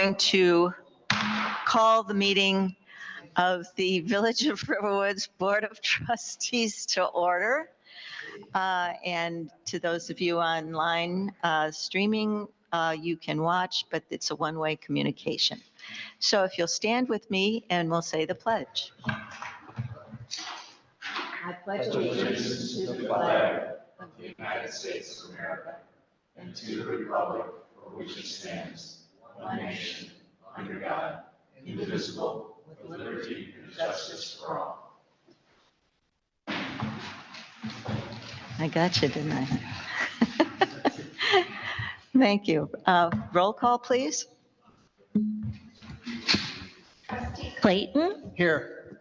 going to call the meeting of the Village of Riverwoods Board of Trustees to order. And to those of you online streaming, you can watch, but it's a one-way communication. So if you'll stand with me and we'll say the pledge. I pledge allegiance to the flag of the United States of America and to the republic for which it stands, one nation, under God, indivisible, with liberty and justice for all. I got you, didn't I? Thank you. Roll call, please. Trustee Clayton? Here.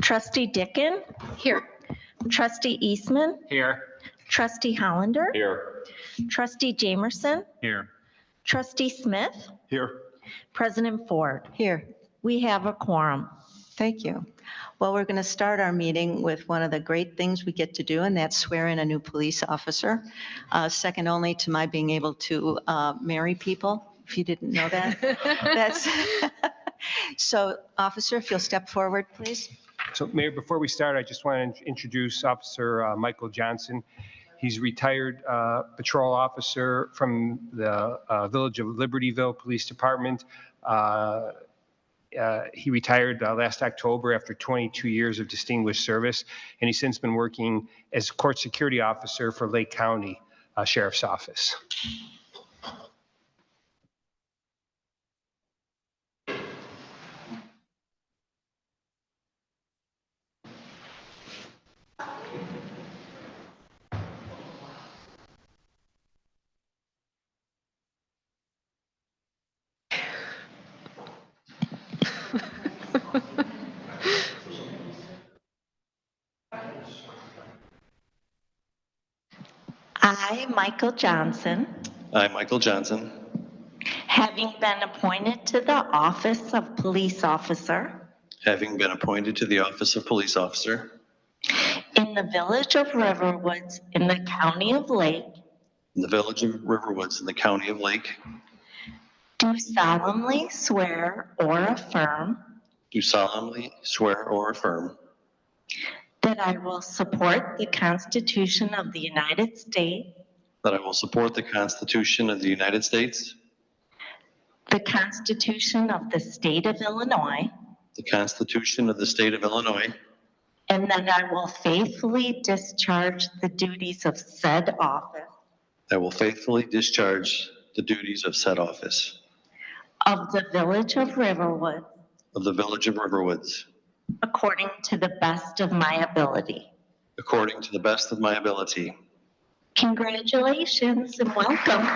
Trustee Dickin? Here. Trustee Eastman? Here. Trustee Hollander? Here. Trustee Jamerson? Here. Trustee Smith? Here. President Ford? Here. We have a quorum. Thank you. Well, we're going to start our meeting with one of the great things we get to do, and that's swear in a new police officer. Second only to my being able to marry people, if you didn't know that. That's so, officer, if you'll step forward, please. So Mayor, before we start, I just want to introduce Officer Michael Johnson. He's a retired patrol officer from the Village of Libertyville Police Department. He retired last October after 22 years of distinguished service, and he's since been working as court security officer for Lake County Sheriff's Office. I, Michael Johnson, I, Michael Johnson, having been appointed to the office of police officer having been appointed to the office of police officer in the Village of Riverwoods in the County of Lake, in the Village of Riverwoods in the County of Lake, do solemnly swear or affirm do solemnly swear or affirm that I will support the Constitution of the United States, that I will support the Constitution of the United States, the Constitution of the State of Illinois, the Constitution of the State of Illinois, and that I will faithfully discharge the duties of said office I will faithfully discharge the duties of said office of the Village of Riverwood of the Village of Riverwoods according to the best of my ability. according to the best of my ability. Congratulations and welcome.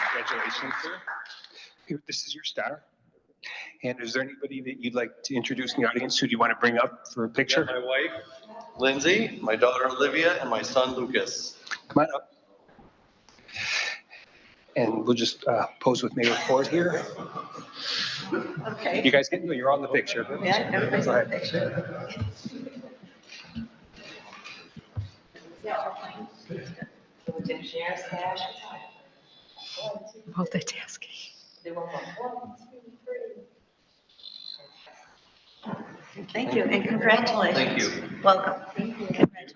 Congratulations, sir. Here, this is your star. And is there anybody that you'd like to introduce in the audience who do you want to bring up for a picture? My wife, Lindsay, my daughter, Olivia, and my son, Lucas. Come on up. And we'll just pose with Mayor Ford here. Okay. You guys get, you're on the picture. Yeah, everybody's Go on ahead. the picture. Multitasking. Thank you and congratulations. Thank you. Welcome. Congratulations.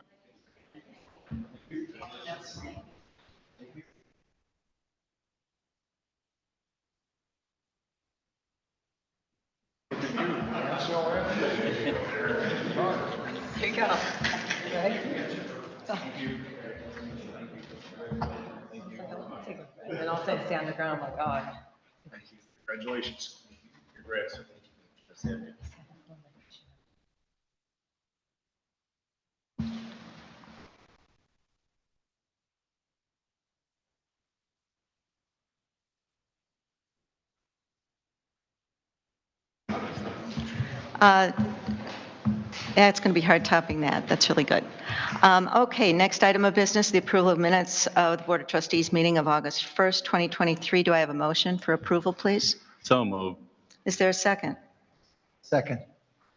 Here you go. Ready? And then I'll stay on the ground like, oh. Congratulations. Congrats. Yeah, it's going to be hard topping that. That's really good. Okay, next item of business, the approval of minutes of the Board of Trustees meeting of August 1st, 2023. Do I have a motion for approval, please? So moved. Is there a second? Second.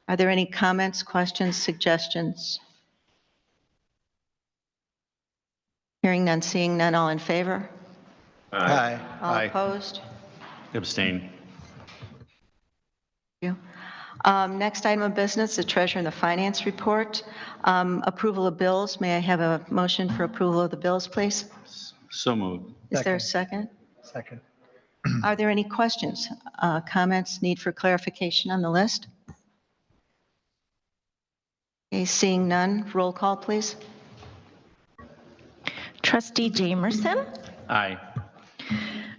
Are there any comments, questions, suggestions? Hearing none, seeing none, all in favor? Aye. All opposed? Abstain. Thank you. Next item of business, the treasurer and the finance report. Approval of bills. May I have a motion for approval of the bills, please? So moved. Is there a second? Second. Are there any questions, comments, need for clarification on the list? Okay, seeing none, roll call, please. Trustee Jamerson, Aye.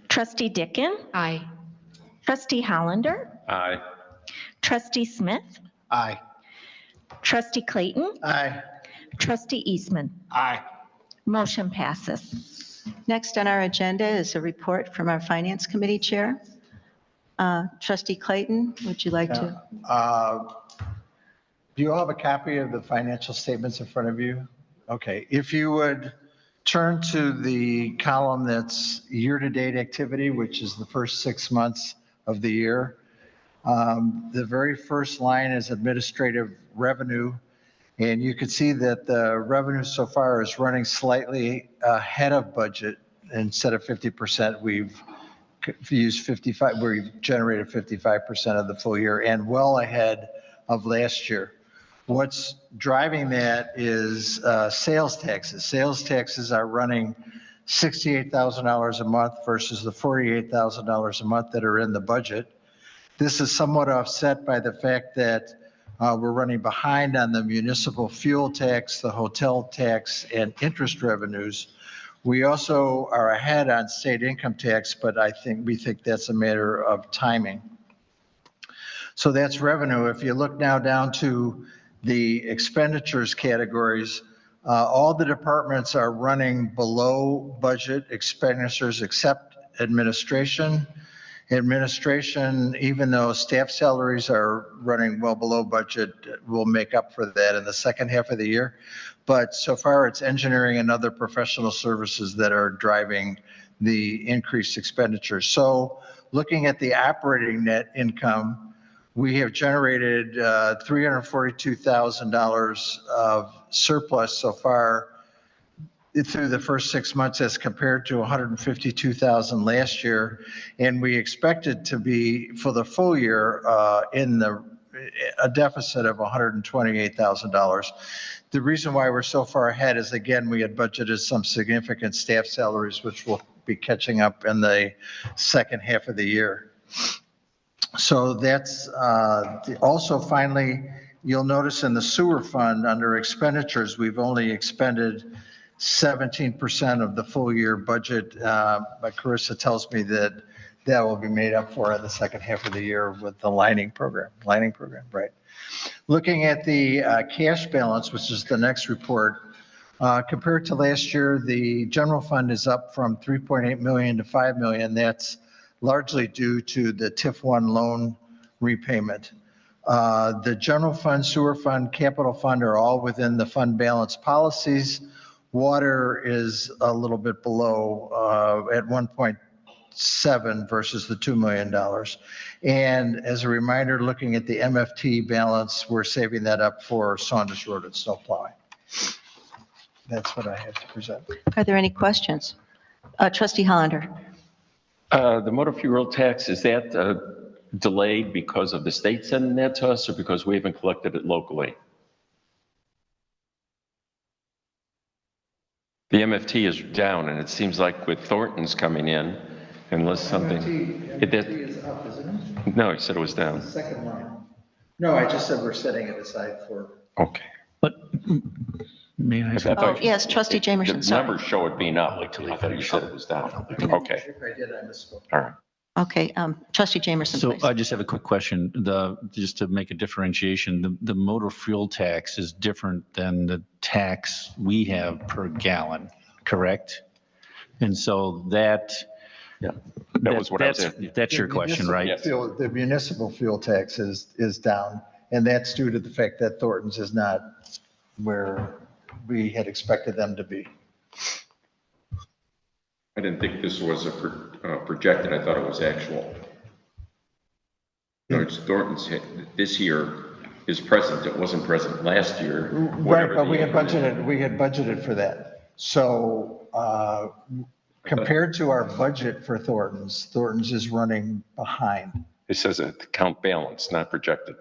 Trustee Dickin, Aye. Trustee Hollander, Aye. Trustee Smith, Aye. Trustee Clayton, Aye. Trustee Eastman. Aye. Motion passes. Next on our agenda is a report from our Finance Committee Chair. Trustee Clayton, would you like to? Do you all have a copy of the financial statements in front of you? Okay, if you would turn to the column that's year-to-date activity, which is the first 6 months of the year. The very first line is administrative revenue. And you can see that the revenue so far is running slightly ahead of budget. Instead of 50%, we've used 55, we've generated 55% of the full year and well ahead of last year. What's driving that is sales taxes. Sales taxes are running $68,000 a month versus the $48,000 a month that are in the budget. This is somewhat offset by the fact that we're running behind on the municipal fuel tax, the hotel tax, and interest revenues. We also are ahead on state income tax, but we think that's a matter of timing. So that's revenue. If you look now down to the expenditures categories, all the departments are running below budget expenditures except administration. Administration, even though staff salaries are running well below budget, will make up for that in the second half of the year. But so far, it's engineering and other professional services that are driving the increased expenditures. So looking at the operating net income, we have generated $342,000 of surplus so far through the first 6 months as compared to $152,000 last year. And we expect it to be for the full year in a deficit of $128,000. The reason why we're so far ahead is, again, we had budgeted some significant staff salaries, which will be catching up in the second half of the year. So that's also finally, you'll notice in the sewer fund under expenditures, we've only expended 17% of the full year budget. But Carissa tells me that that will be made up for in the second half of the year with the lining program, right? Looking at the cash balance, which is the next report, compared to last year, the general fund is up from 3.8 million to 5 million. That's largely due to the TIF 1 loan repayment. The general fund, sewer fund, capital fund are all within the fund balance policies. Water is a little bit below at 1.7 versus the $2 million. And as a reminder, looking at the MFT balance, we're saving that up for Saunders Road and snow plowing. That's what I have to present. Are there any questions? Trustee Hollander. The motor fuel tax, is that delayed because of the state sending that to us or because we haven't collected it locally? The MFT is down, and it seems like with Thornton's coming in, unless something. MFT is up, isn't it? No, he said it was down. Second line. No, I just said we're setting it aside for. Okay. But may I? Oh, yes, Trustee Jamerson, The sorry. numbers show it being up. I thought you said it was down. Okay, If I did, I misspoke. all right. Okay, Trustee Jamerson, So please. I just have a quick question. Just to make a differentiation, the motor fuel tax is different than the tax we have per gallon, correct? And so That was what I was asking. that's your question, right? Yes. The municipal fuel tax is down, and that's due to the fact that Thornton's is not where we had expected them to be. I didn't think this was a projected. I thought it was actual. No, it's Thornton's this year is present. It wasn't present last year. Right, but we had budgeted for that. So compared to our budget for Thornton's is running behind. It says account balance, not projected.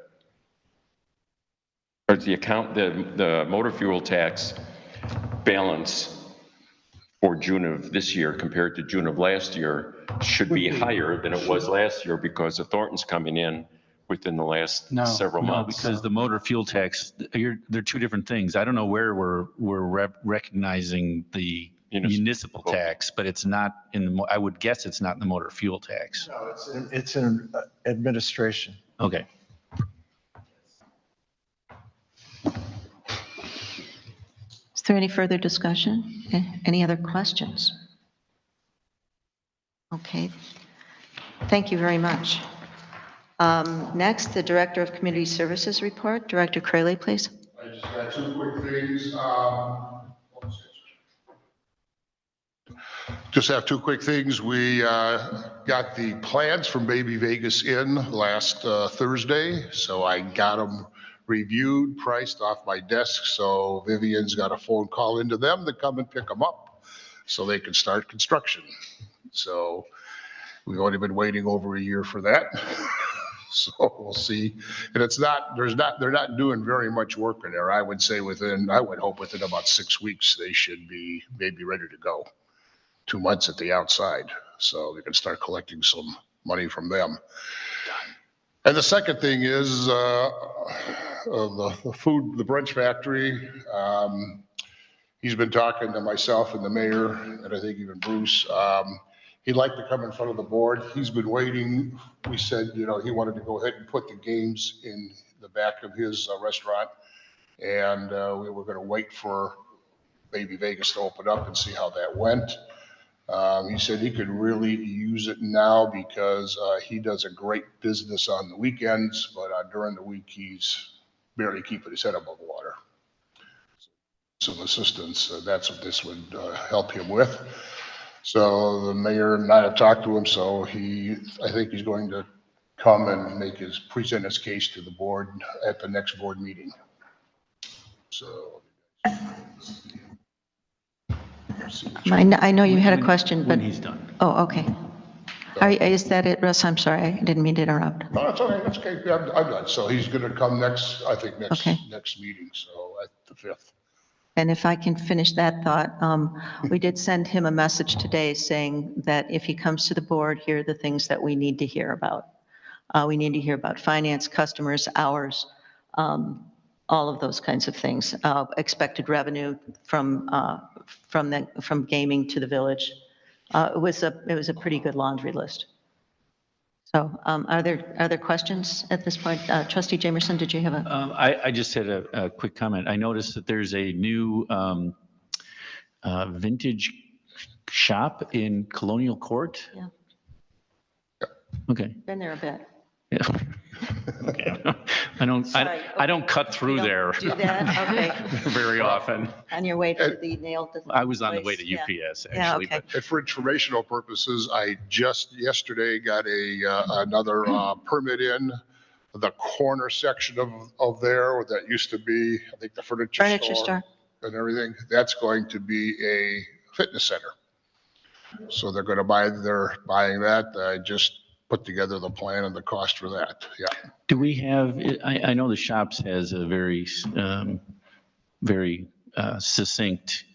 Or the account, the motor fuel tax balance for June of this year compared to June of last year should be higher than it was last year because of Thornton's coming in within the last several No, months. because the motor fuel tax, they're two different things. I don't know where we're recognizing the municipal tax, but it's not in the, I would guess it's not in the motor fuel tax. No, it's in administration. Okay. Is there any further discussion? Any other questions? Okay. Thank you very much. Next, the Director of Community Services report. Director Crayley, please. I just got two quick things. Just have two quick things. We got the plans from Baby Vegas in last Thursday, so I got them reviewed, priced off my desk. So Vivian's got a phone call into them to come and pick them up so they can start construction. So we've only been waiting over a year for that. So we'll see. And they're not doing very much work in there. I would say I would hope within about 6 weeks, they should be maybe ready to go. 2 months at the outside. So we can start collecting some money from them. And the second thing is the brunch factory. He's been talking to myself and the mayor, and I think even Bruce. He'd like to come in front of the board. He's been waiting. We said, he wanted to go ahead and put the games in the back of his restaurant. And we were going to wait for Baby Vegas to open up and see how that went. He said he could really use it now because he does a great business on the weekends, but during the week, he's barely keeping his head above water. Some assistance, that's what this would help him with. So the mayor and I have talked to him, so I think he's going to come and present his case to the board at the next board meeting. So. I know you had a question, but. When he's done. Oh, okay. Is that it, Russ? I'm sorry. I didn't mean to interrupt. No, that's okay. That's okay. I'm done. So he's going to come next meeting. So at the 5th. And if I can finish that thought, we did send him a message today saying that if he comes to the board, here are the things that we need to hear about. We need to hear about finance, customers, hours, all of those kinds of things. Expected revenue from gaming to the village. It was a pretty good laundry list. So are there questions at this point? Trustee Jamerson, did you have a? I just had a quick comment. I noticed that there's a new vintage shop in Colonial Court. Yeah. Okay. Been there a bit. Yeah. Okay. I don't cut through You don't there do that? Okay. very often. On your way to the nail. I was on the way to Yeah. UPS Yeah, actually. okay. And for informational purposes, I just yesterday got another permit in the corner section of there that used to be, I think, the furniture store and everything. That's going to be a fitness center. So they're going to they're buying that. I just put together the plan and the cost for that. Yeah. Do we have, I know the shops has a very succinct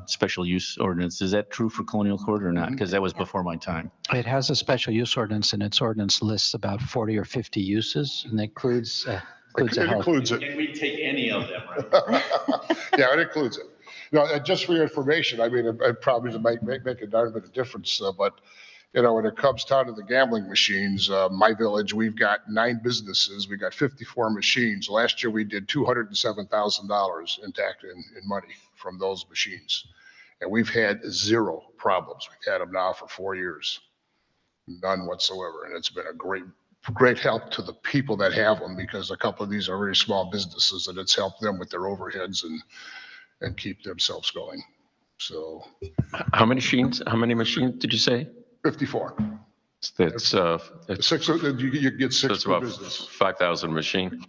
special use ordinance. Is that true for Colonial Court or not? Because that was before my time. It has a special use ordinance, and its ordinance lists about 40 or 50 uses, and it includes a health. Can we take any of them, right? Yeah, it includes it. Just for your information, I mean, it probably might make a darn bit of difference, but when it comes down to the gambling machines, my village, we've got 9 businesses. We got 54 machines. Last year, we did $207,000 in money from those machines. And we've had 0 problems. We've had them now for 4 years. None whatsoever. And it's been a great help to the people that have them because a couple of these are very small businesses and it's helped them with their overheads and keep themselves going. So. How many machines did you say? 54. That's 6. You get 6 that's per about business. 5,000 machine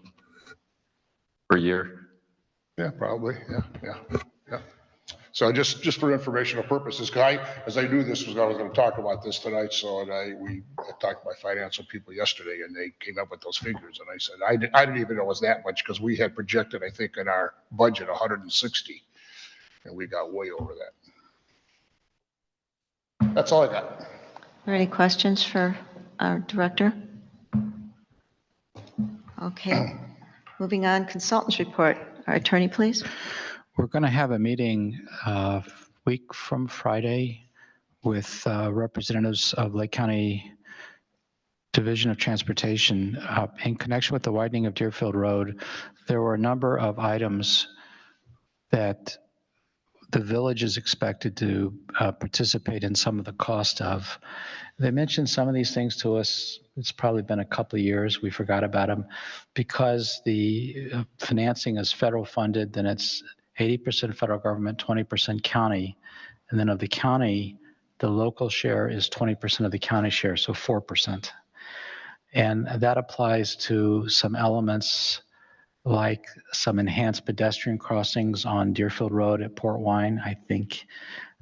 per year. Yeah, probably. Yeah. So just for informational purposes, 'cause as I knew this was, I was going to talk about this tonight, so I talked to my financial people yesterday, and they came up with those figures, and I said, I didn't even know it was that much, because we had projected, I think, in our budget, 160, and we got way over that. That's all I got. Are there any questions for our director? Okay, moving on, consultants report. Our attorney, please. We're going to have a meeting week from Friday with representatives of Lake County Division of Transportation. In connection with the widening of Deerfield Road, there were a number of items that the village is expected to participate in some of the cost of. They mentioned some of these things to us. It's probably been a couple of years. We forgot about them. Because the financing is federal funded, then it's 80% federal government, 20% county. And then of the county, the local share is 20% of the county share, so 4%. And that applies to some elements like some enhanced pedestrian crossings on Deerfield Road at Port Wine. I think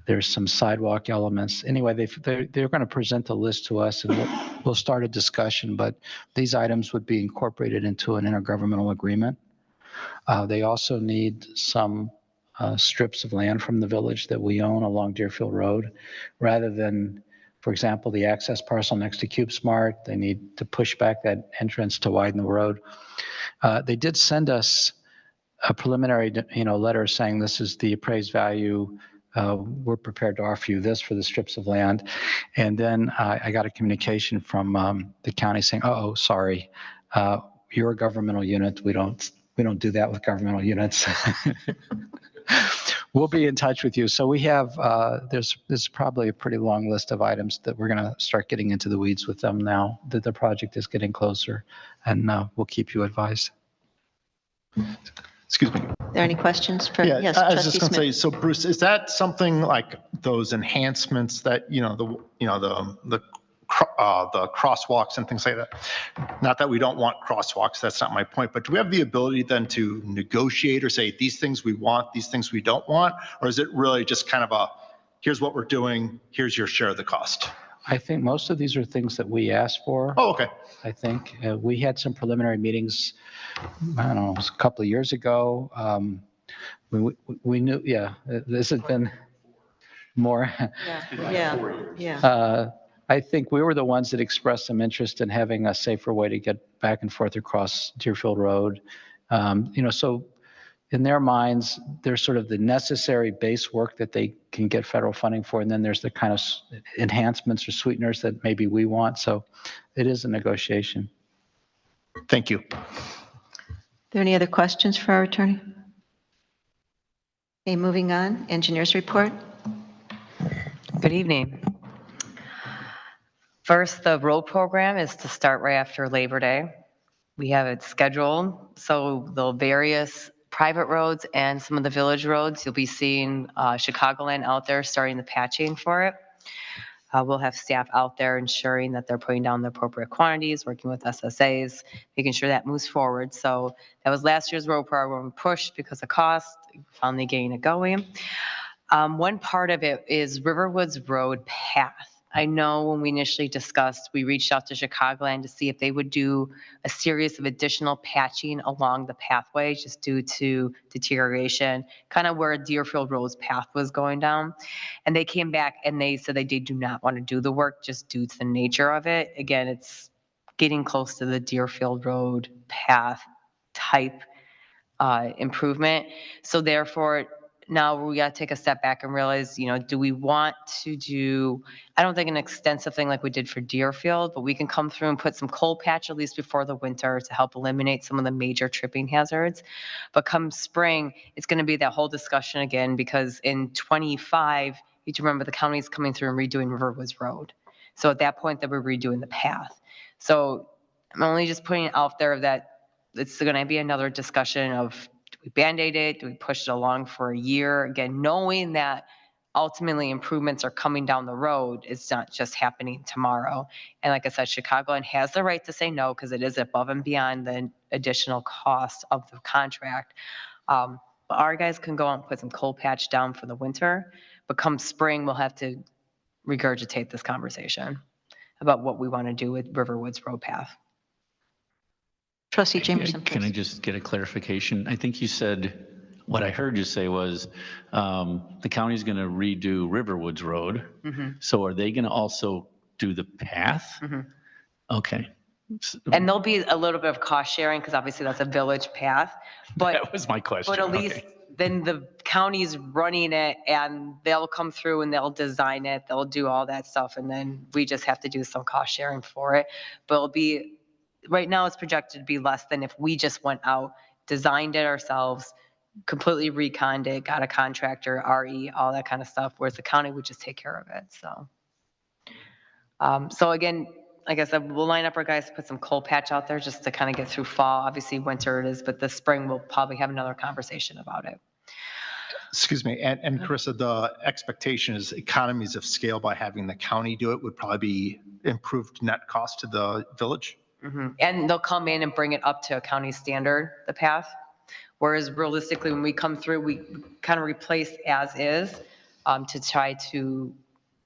there's some sidewalk elements. Anyway, they're going to present the list to us, and we'll start a discussion, but these items would be incorporated into an intergovernmental agreement. They also need some strips of land from the village that we own along Deerfield Road. Rather than, for example, the access parcel next to CubeSmart, they need to push back that entrance to widen the road. They did send us a preliminary, letter saying this is the appraised value. We're prepared to offer you this for the strips of land. And then I got a communication from the county saying, "Oh, sorry, you're a governmental unit. We don't do that with governmental units." We'll be in touch with you. So we have there's probably a pretty long list of items that we're going to start getting into the weeds with them now that the project is getting closer, and we'll keep you advised. Excuse me. Are there any questions for? Yeah, Yes, I was Trustee just going to Smith. say, so Bruce, is that something like those enhancements that, the crosswalks and things like that? Not that we don't want crosswalks, that's not my point, but do we have the ability then to negotiate or say these things we want, these things we don't want? Or is it really just kind of a, here's what we're doing, here's your share of the cost? I think most of these are things that we asked for. Oh, okay. I think we had some preliminary meetings, I don't know, it was a couple of years ago. We knew, this has been more. Yeah. I think we were the ones that expressed some interest in having a safer way to get back and forth across Deerfield Road. So in their minds, there's sort of the necessary base work that they can get federal funding for, and then there's the kind of enhancements or sweeteners that maybe we want. So it is a negotiation. Thank you. Are there any other questions for our attorney? Okay, moving on, engineers report. Good evening. First, the road program is to start right after Labor Day. We have it scheduled, so the various private roads and some of the village roads, you'll be seeing Chicagoland out there starting the patching for it. We'll have staff out there ensuring that they're putting down the appropriate quantities, working with SSAs, making sure that moves forward. So that was last year's road program. We pushed because of cost, finally getting it going. One part of it is Riverwoods Road path. I know when we initially discussed, we reached out to Chicagoland to see if they would do a series of additional patching along the pathway just due to deterioration, kind of where Deerfield Road's path was going down. And they came back and they said they do not want to do the work just due to the nature of it. Again, it's getting close to the Deerfield Road path type improvement. So therefore, now we got to take a step back and realize, do we want to do, I don't think an extensive thing like we did for Deerfield, but we can come through and put some cold patch at least before the winter to help eliminate some of the major tripping hazards. But come spring, it's going to be that whole discussion again, because in 25, you have to remember the county's coming through and redoing Riverwoods Road. So at that point that we're redoing the path. So I'm only just putting it out there that it's going to be another discussion of, do we Band-Aid it? Do we push it along for a year? Again, knowing that ultimately improvements are coming down the road. It's not just happening tomorrow. And like I said, Chicagoland has the right to say no because it is above and beyond the additional cost of the contract. Our guys can go out and put some coal patch down for the winter, but come spring, we'll have to regurgitate this conversation about what we want to do with Riverwoods Road Path. Trustee Jamerson, Can I please. just get a clarification? I think you said, what I heard you say was the county's going to redo Riverwoods Road. So are they going to also do the path? Okay. And there'll be a little bit of cost sharing because obviously that's a village path, but That was my question. But at least then the county's running it and they'll come through and they'll design it. They'll do all that stuff. And then we just have to do some cost sharing for it. But it'll be, right now it's projected to be less than if we just went out, designed it ourselves, completely reconned it, got a contractor, RE, all that kind of stuff, whereas the county would just take care of it. So again, like I said, we'll line up our guys to put some coal patch out there just to kind of get through fall. Obviously winter it is, but this spring we'll probably have another conversation about it. Excuse me, and Carissa, the expectation is economies of scale by having the county do it would probably be improved net cost to the village? And they'll come in and bring it up to a county standard, the path. Whereas realistically, when we come through, we kind of replace as is to try to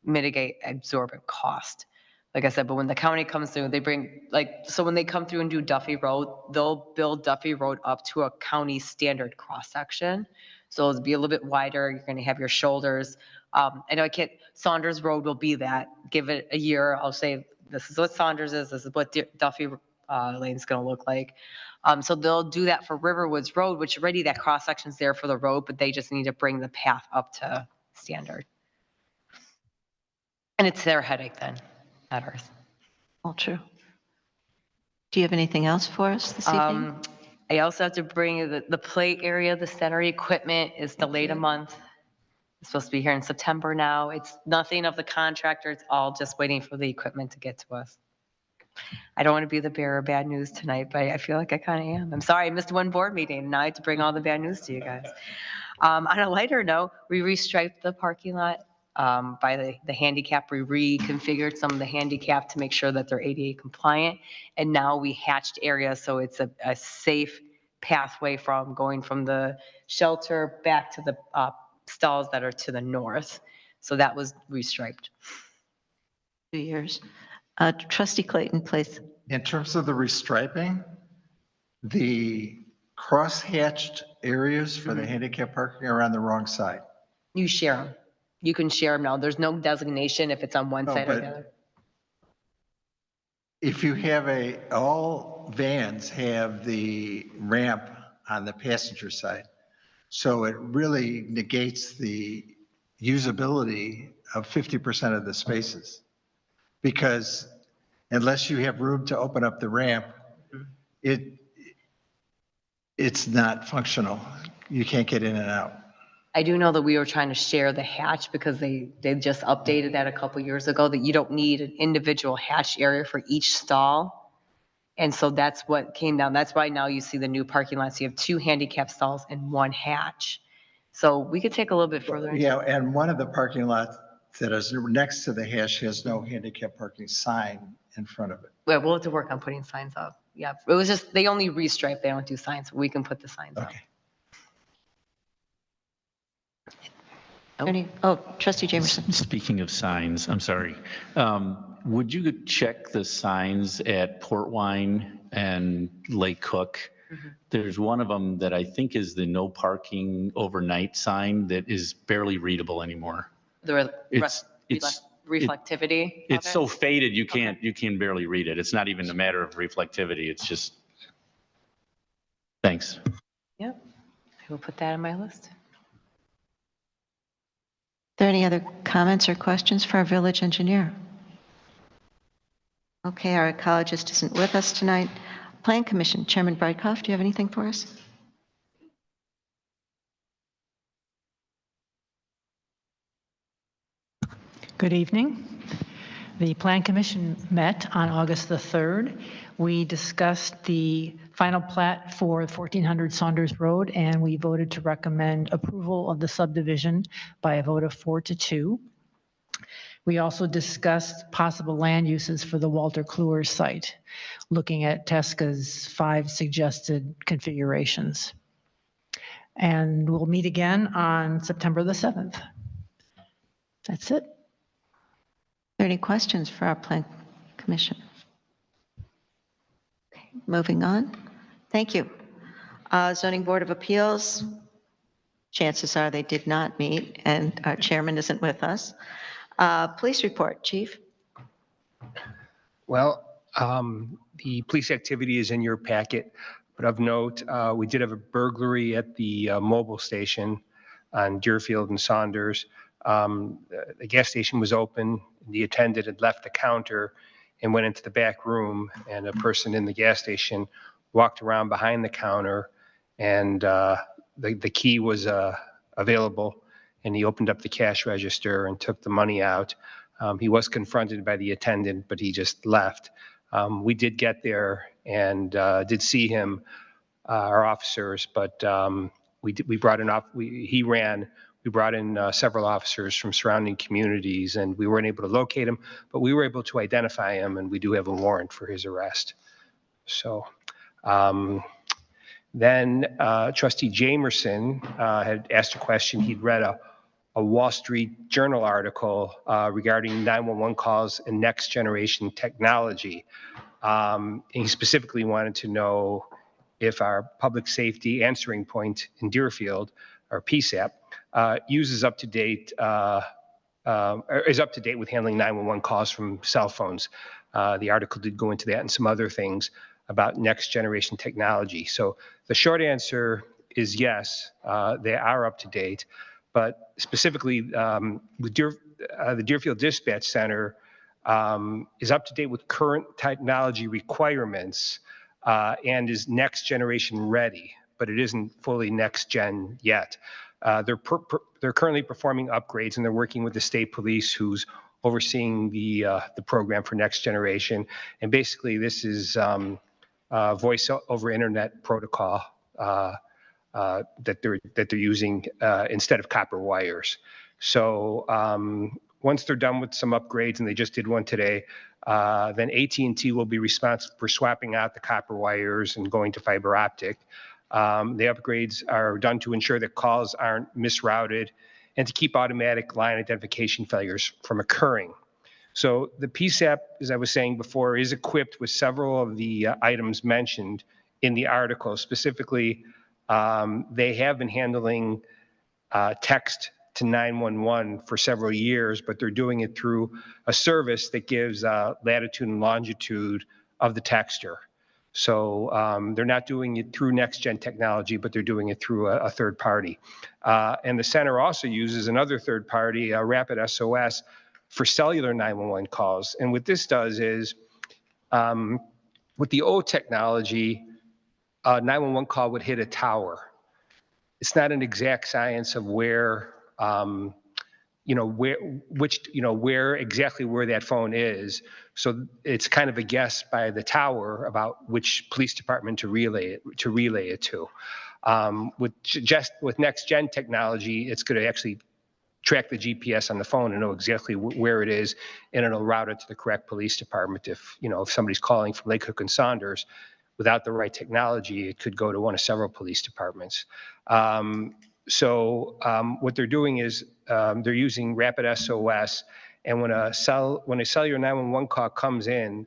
mitigate absorbent cost. Like I said, but when the county comes through, they bring so when they come through and do Duffy Road, they'll build Duffy Road up to a county standard cross section. So it'll be a little bit wider. You're going to have your shoulders. I know Saunders Road will be that. Give it a year. I'll say this is what Saunders is. This is what Duffy Lane is going to look like. So they'll do that for Riverwoods Road, which already that cross section's there for the road, but they just need to bring the path up to standard. And it's their headache then, not ours. All true. Do you have anything else for us this evening? I also have to bring the play area, the center equipment is delayed a month. It's supposed to be here in September now. It's nothing of the contractor. It's all just waiting for the equipment to get to us. I don't want to be the bearer of bad news tonight, but I feel like I kind of am. I'm sorry, I missed one board meeting. Now I have to bring all the bad news to you guys. On a lighter note, we restriped the parking lot by the handicap. We reconfigured some of the handicap to make sure that they're ADA compliant. And now we hatched areas so it's a safe pathway from going from the shelter back to the stalls that are to the north. So that was restriped. 2 years. Trustee Clayton, please. In terms of the restriping, the cross-hatched areas for the handicap parking are on the wrong side. You share them. You can share them now. There's no designation if it's on one side or the other. If you have all vans have the ramp on the passenger side, so it really negates the usability of 50% of the spaces. Because unless you have room to open up the ramp, it's not functional. You can't get in and out. I do know that we were trying to share the hatch because they just updated that a couple years ago, that you don't need an individual hatch area for each stall. And so that's what came down. That's why now you see the new parking lots. You have 2 handicap stalls and 1 hatch. So we could take a little bit further. Yeah, and one of the parking lots that is next to the hatch has no handicap parking sign in front of it. Well, we'll have to work on putting signs up. Yeah, it was just, they only restripe, they don't do signs. We can put the signs up. Trustee Jamerson. Speaking of signs, I'm sorry. Would you check the signs at Port Wine and Lake Cook? There's one of them that I think is the no parking overnight sign that is barely readable anymore. The It's reflectivity. It's so faded you can barely read it. It's not even a matter of reflectivity. It's just. Thanks. Yep, I will put that on my list. Are there any other comments or questions for our village engineer? Okay, our ecologist isn't with us tonight. Plan Commission, Chairman Brightcoff, do you have anything for us? Good evening. The Plan Commission met on August the 3rd. We discussed the final plat for 1400 Saunders Road, and we voted to recommend approval of the subdivision by a vote of 4-2. We also discussed possible land uses for the Walter Kluwer site, looking at Tesca's 5 suggested configurations. And we'll meet again on September the 7th. That's it. Are there any questions for our Plan Commission? Okay, moving on. Thank you. Zoning Board of Appeals, chances are they did not meet, and our chairman isn't with us. Police report, Chief. Well, the police activity is in your packet, but of note, we did have a burglary at the mobile station on Deerfield and Saunders. The gas station was open. The attendant had left the counter and went into the back room, and a person in the gas station walked around behind the counter, and the key was available, and he opened up the cash register and took the money out. He was confronted by the attendant, but he just left. We did get there and did see him, our officers, but we brought in he ran. We brought in several officers from surrounding communities, and we weren't able to locate him, but we were able to identify him, and we do have a warrant for his arrest. So then Trustee Jamerson had asked a question. He'd read a Wall Street Journal article regarding 911 calls and next generation technology. And he specifically wanted to know if our public safety answering point in Deerfield, or PSAP, is up to date with handling 911 calls from cell phones. The article did go into that and some other things about next generation technology. So the short answer is yes, they are up to date, but specifically the Deerfield Dispatch Center is up to date with current technology requirements and is next generation ready, but it isn't fully next gen yet. They're currently performing upgrades, and they're working with the state police, who's overseeing the program for next generation. And basically, this is voice over internet protocol that they're using instead of copper wires. So once they're done with some upgrades, and they just did one today, then AT&T will be responsible for swapping out the copper wires and going to fiber optic. The upgrades are done to ensure that calls aren't misrouted and to keep automatic line identification failures from occurring. So the PSAP, as I was saying before, is equipped with several of the items mentioned in the article. Specifically, they have been handling text to 911 for several years, but they're doing it through a service that gives latitude and longitude of the texter. So they're not doing it through next-gen technology, but they're doing it through a third party. And the center also uses another third party, Rapid SOS, for cellular 911 calls. And what this does is, with the old technology, a 911 call would hit a tower. It's not an exact science of where, where exactly that phone is. So it's kind of a guess by the tower about which police department to relay it to. With next gen technology, it's going to actually track the GPS on the phone and know exactly where it is, and it'll route it to the correct police department. If somebody's calling from Lake Hook and Saunders, without the right technology, it could go to one of several police departments. So what they're doing is they're using Rapid SOS, and when a cellular 911 call comes in,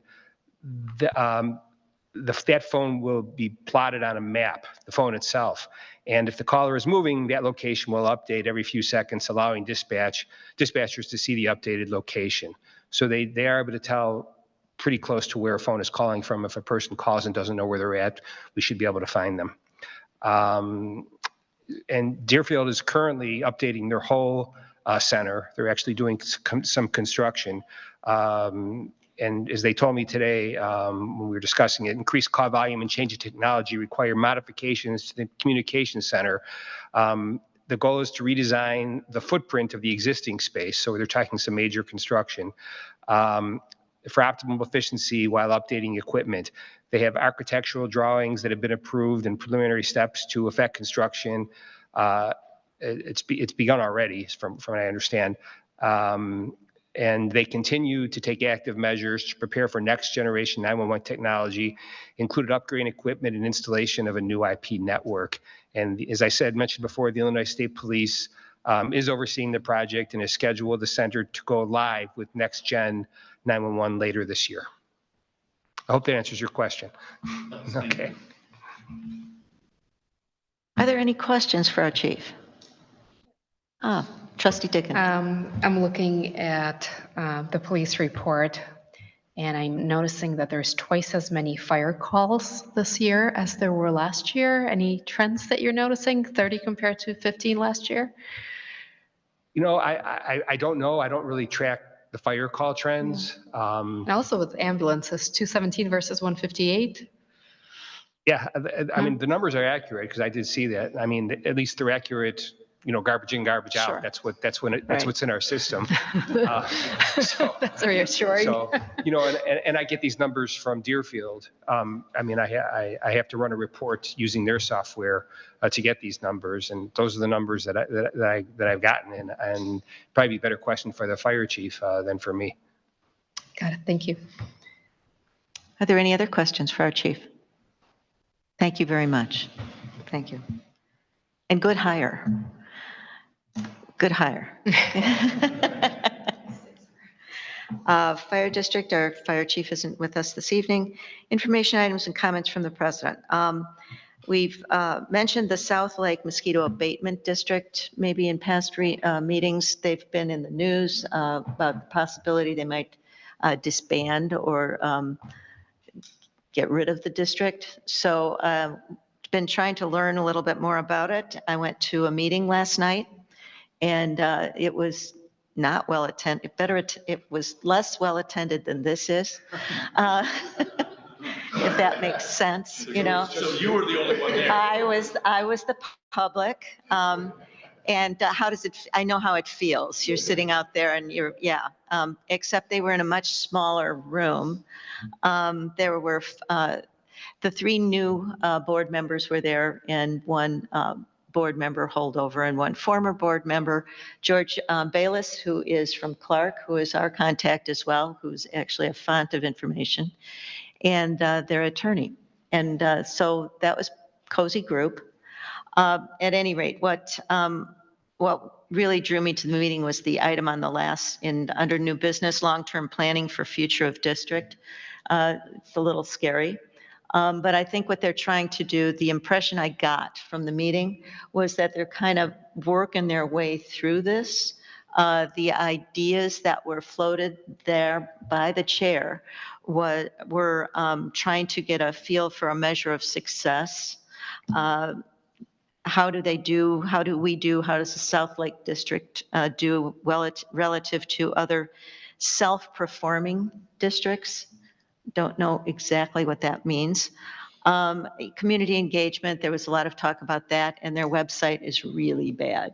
that phone will be plotted on a map, the phone itself. And if the caller is moving, that location will update every few seconds, allowing dispatchers to see the updated location. So they are able to tell pretty close to where a phone is calling from. If a person calls and doesn't know where they're at, we should be able to find them. And Deerfield is currently updating their whole center. They're actually doing some construction. And as they told me today, when we were discussing it, increased call volume and change of technology require modifications to the communication center. The goal is to redesign the footprint of the existing space. So they're talking some major construction for optimal efficiency while updating equipment. They have architectural drawings that have been approved and preliminary steps to effect construction. It's begun already, from what I understand. And they continue to take active measures to prepare for next generation 911 technology, including upgrading equipment and installation of a new IP network. And as I said, mentioned before, the Illinois State Police is overseeing the project and has scheduled the center to go live with next gen 911 later this year. I hope that answers your question. Okay. Are there any questions for our chief? Trustee Dickens. I'm looking at the police report, and I'm noticing that there's twice as many fire calls this year as there were last year. Any trends that you're noticing, 30 compared to 15 last year? You know, I don't know. I don't really track the fire call trends. And also with ambulances, 217 versus 158. Yeah, I mean, the numbers are accurate because I did see that. I mean, at least they're accurate, you know, garbage in, garbage out. Sure. That's Right. what's in our system. That's reassuring. So, you know, and I get these numbers from Deerfield. I mean, I have to run a report using their software to get these numbers, and those are the numbers that I've gotten. And probably be a better question for the fire chief than for me. Got it. Thank you. Are there any other questions for our chief? Thank you very much. Thank you. And good hire. Good hire. Fire district, our fire chief isn't with us this evening. Information items and comments from the president. We've mentioned the South Lake Mosquito Abatement District, maybe in past meetings. They've been in the news about the possibility they might disband or get rid of the district. So been trying to learn a little bit more about it. I went to a meeting last night, and it was not well attended. It was less well attended than this is, if that makes sense. You know. So you were the only one there. I was the public. And how does it? I know how it feels. You're sitting out there, and except they were in a much smaller room. There were the three new board members were there, and one board member holdover, and one former board member, George Bayless, who is from Clark, who is our contact as well, who's actually a font of information, and their attorney. And so that was cozy group. At any rate, what really drew me to the meeting was the item on the last under new business, long-term planning for future of district. It's a little scary. But I think what they're trying to do, the impression I got from the meeting was that they're kind of working their way through this. The ideas that were floated there by the chair were trying to get a feel for a measure of success. How do we do, how does the South Lake District do relative to other self-performing districts? Don't know exactly what that means. Community engagement, there was a lot of talk about that, and their website is really bad.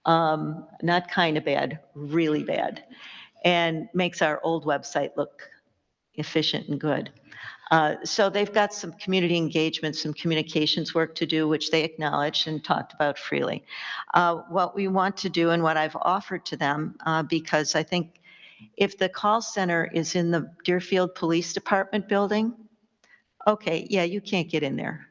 Not kind of bad, really bad, and makes our old website look efficient and good. So they've got some community engagement, some communications work to do, which they acknowledged and talked about freely. What we want to do and what I've offered to them, because I think if the call center is in the Deerfield Police Department building, okay, yeah, you can't get in there.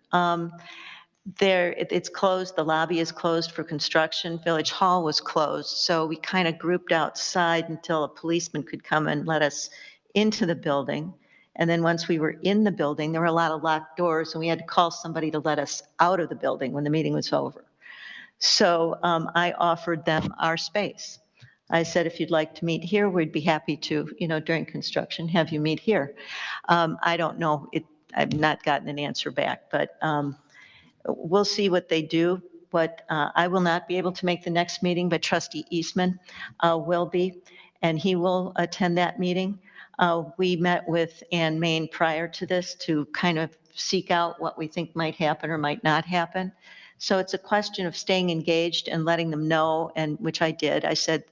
It's closed, the lobby is closed for construction, Village Hall was closed, so we kind of grouped outside until a policeman could come and let us into the building. And then once we were in the building, there were a lot of locked doors, and we had to call somebody to let us out of the building when the meeting was over. So I offered them our space. I said, if you'd like to meet here, we'd be happy to, during construction, have you meet here. I don't know, I've not gotten an answer back, but we'll see what they do. But I will not be able to make the next meeting, but Trustee Eastman will be, and he will attend that meeting. We met with Ann Main prior to this to kind of seek out what we think might happen or might not happen. So it's a question of staying engaged and letting them know, and which I did. I said,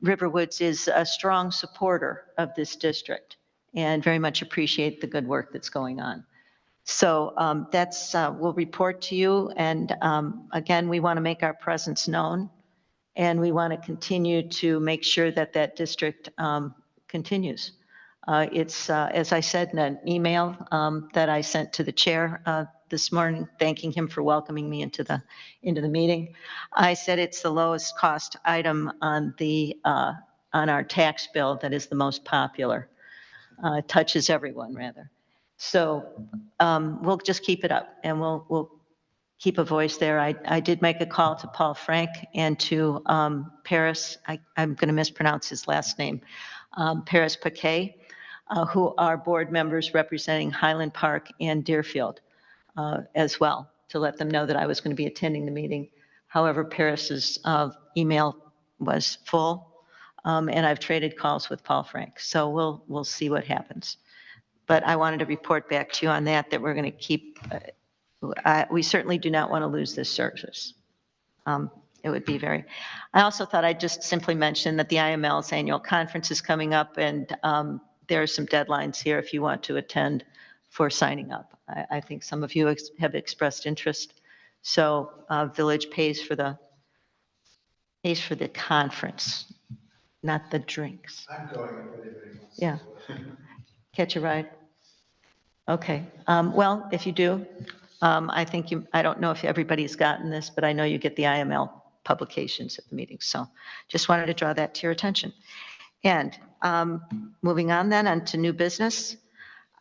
Riverwoods is a strong supporter of this district and very much appreciate the good work that's going on. So we'll report to you. And again, we want to make our presence known And we want to continue to make sure that that district continues. It's, as I said in an email that I sent to the chair this morning, thanking him for welcoming me into the meeting, I said it's the lowest cost item on our tax bill that is the most popular. Touches everyone, rather. So we'll just keep it up, and we'll keep a voice there. I did make a call to Paul Frank and to Paris. I'm going to mispronounce his last name, Paris Paquet, who are board members representing Highland Park and Deerfield as well, to let them know that I was going to be attending the meeting. However, Paris's email was full, and I've traded calls with Paul Frank. So we'll see what happens. But I wanted to report back to you on that we're going to keep, we certainly do not want to lose this service. It would be very, I also thought I'd just simply mention that the IML's annual conference is coming up, and there are some deadlines here if you want to attend for signing up. I think some of you have expressed interest. So Village pays for the conference, not the drinks. I'm going if anybody wants. Yeah. Catch a ride? Okay. Well, if you do, I think I don't know if everybody's gotten this, but I know you get the IML publications at the meeting. So just wanted to draw that to your attention. And moving on then onto new business.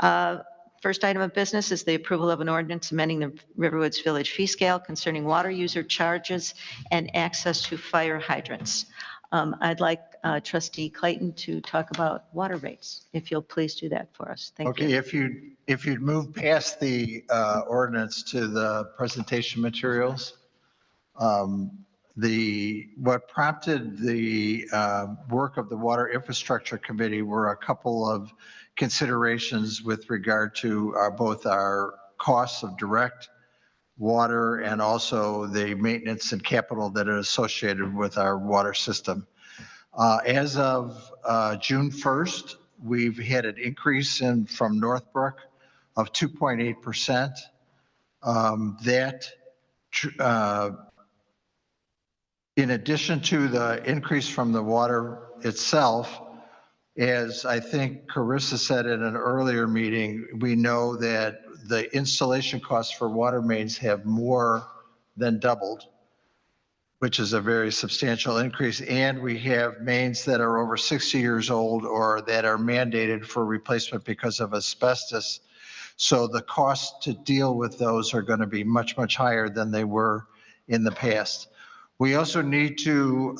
First item of business is the approval of an ordinance amending the Riverwoods Village fee scale concerning water user charges and access to fire hydrants. I'd like Trustee Clayton to talk about water rates, if you'll please do that for us. Thank you. Okay, if you'd move past the ordinance to the presentation materials, what prompted the work of the Water Infrastructure Committee were a couple of considerations with regard to both our costs of direct water and also the maintenance and capital that is associated with our water system. As of June 1st, we've had an increase from Northbrook of 2.8%. In addition to the increase from the water itself, as I think Carissa said in an earlier meeting, we know that the installation costs for water mains have more than doubled, which is a very substantial increase. And we have mains that are over 60 years old or that are mandated for replacement because of asbestos. So the costs to deal with those are going to be much, much higher than they were in the past. We also need to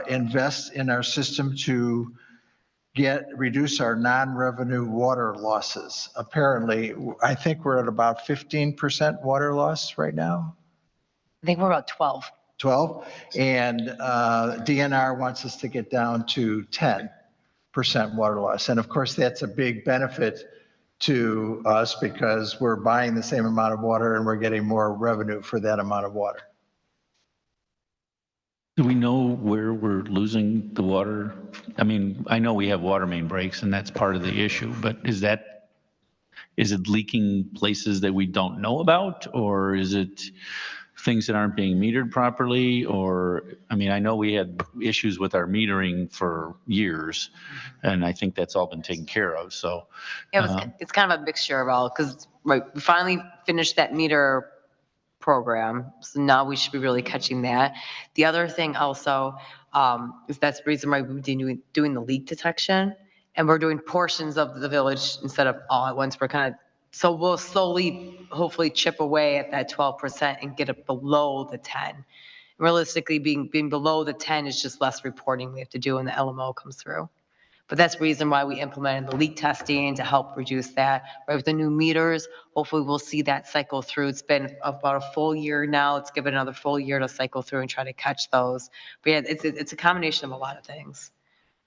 invest in our system to reduce our non-revenue water losses. Apparently, I think we're at about 15% water loss right now. I think we're about 12. 12, and DNR wants us to get down to 10% water loss. And of course, that's a big benefit to us because we're buying the same amount of water and we're getting more revenue for that amount of water. Do we know where we're losing the water? I mean, I know we have water main breaks and that's part of the issue, but is it leaking places that we don't know about, or is it things that aren't being metered properly? Or, I mean, I know we had issues with our metering for years and I think that's all been taken care of. So It's kind of a mixture of all, because we finally finished that meter program. So now we should be really catching that. The other thing also is that's the reason why we're doing the leak detection, and we're doing portions of the village instead of all at once. So we'll slowly, hopefully chip away at that 12% and get it below the 10. Realistically, being below the 10 is just less reporting we have to do when the LMO comes through. But that's the reason why we implemented the leak testing to help reduce that. Right, with the new meters, hopefully we'll see that cycle through. It's been about a full year now. Let's give it another full year to cycle through and try to catch those. But yeah, it's a combination of a lot of things.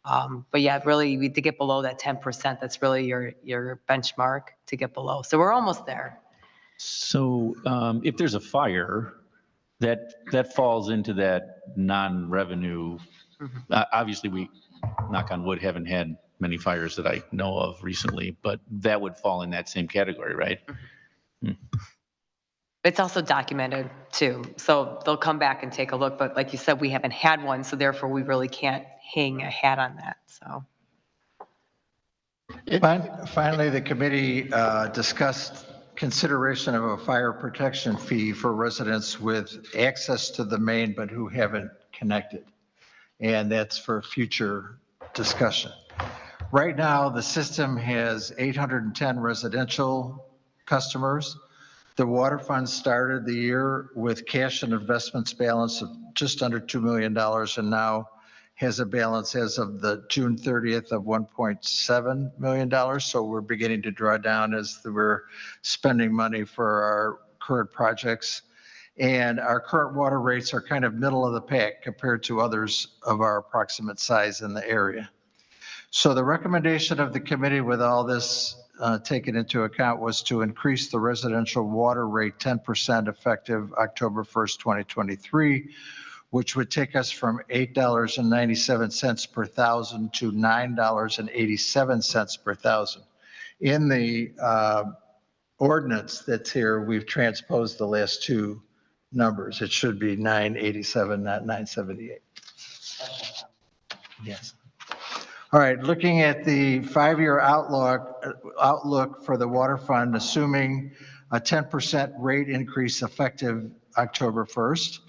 But yeah, really, to get below that 10%, that's really your benchmark to get below. So we're almost there. So if there's a fire, that falls into that non-revenue. Obviously, we, knock on wood, haven't had many fires that I know of recently, but that would fall in that same category, right? But It's also documented too. So they'll come back and take a look, but like you said, we haven't had one, so therefore we really can't hang a hat on that, so. Finally, the committee discussed consideration of a fire protection fee for residents with access to the main but who haven't connected. And that's for future discussion. Right now, the system has 810 residential customers. The water fund started the year with cash and investments balance of just under $2 million and now has a balance as of the June 30th of $1.7 million. So we're beginning to draw down as we're spending money for our current projects. And our current water rates are kind of middle of the pack compared to others of our approximate size in the area. So the recommendation of the committee with all this taken into account was to increase the residential water rate 10% effective October 1st, 2023, which would take us from $8.97 per thousand to $9.87 per thousand. In the ordinance that's here, we've transposed the last two numbers. It should be 987, not 978. Yes. All right, looking at the 5-year outlook for the water fund, assuming a 10% rate increase effective October 1st.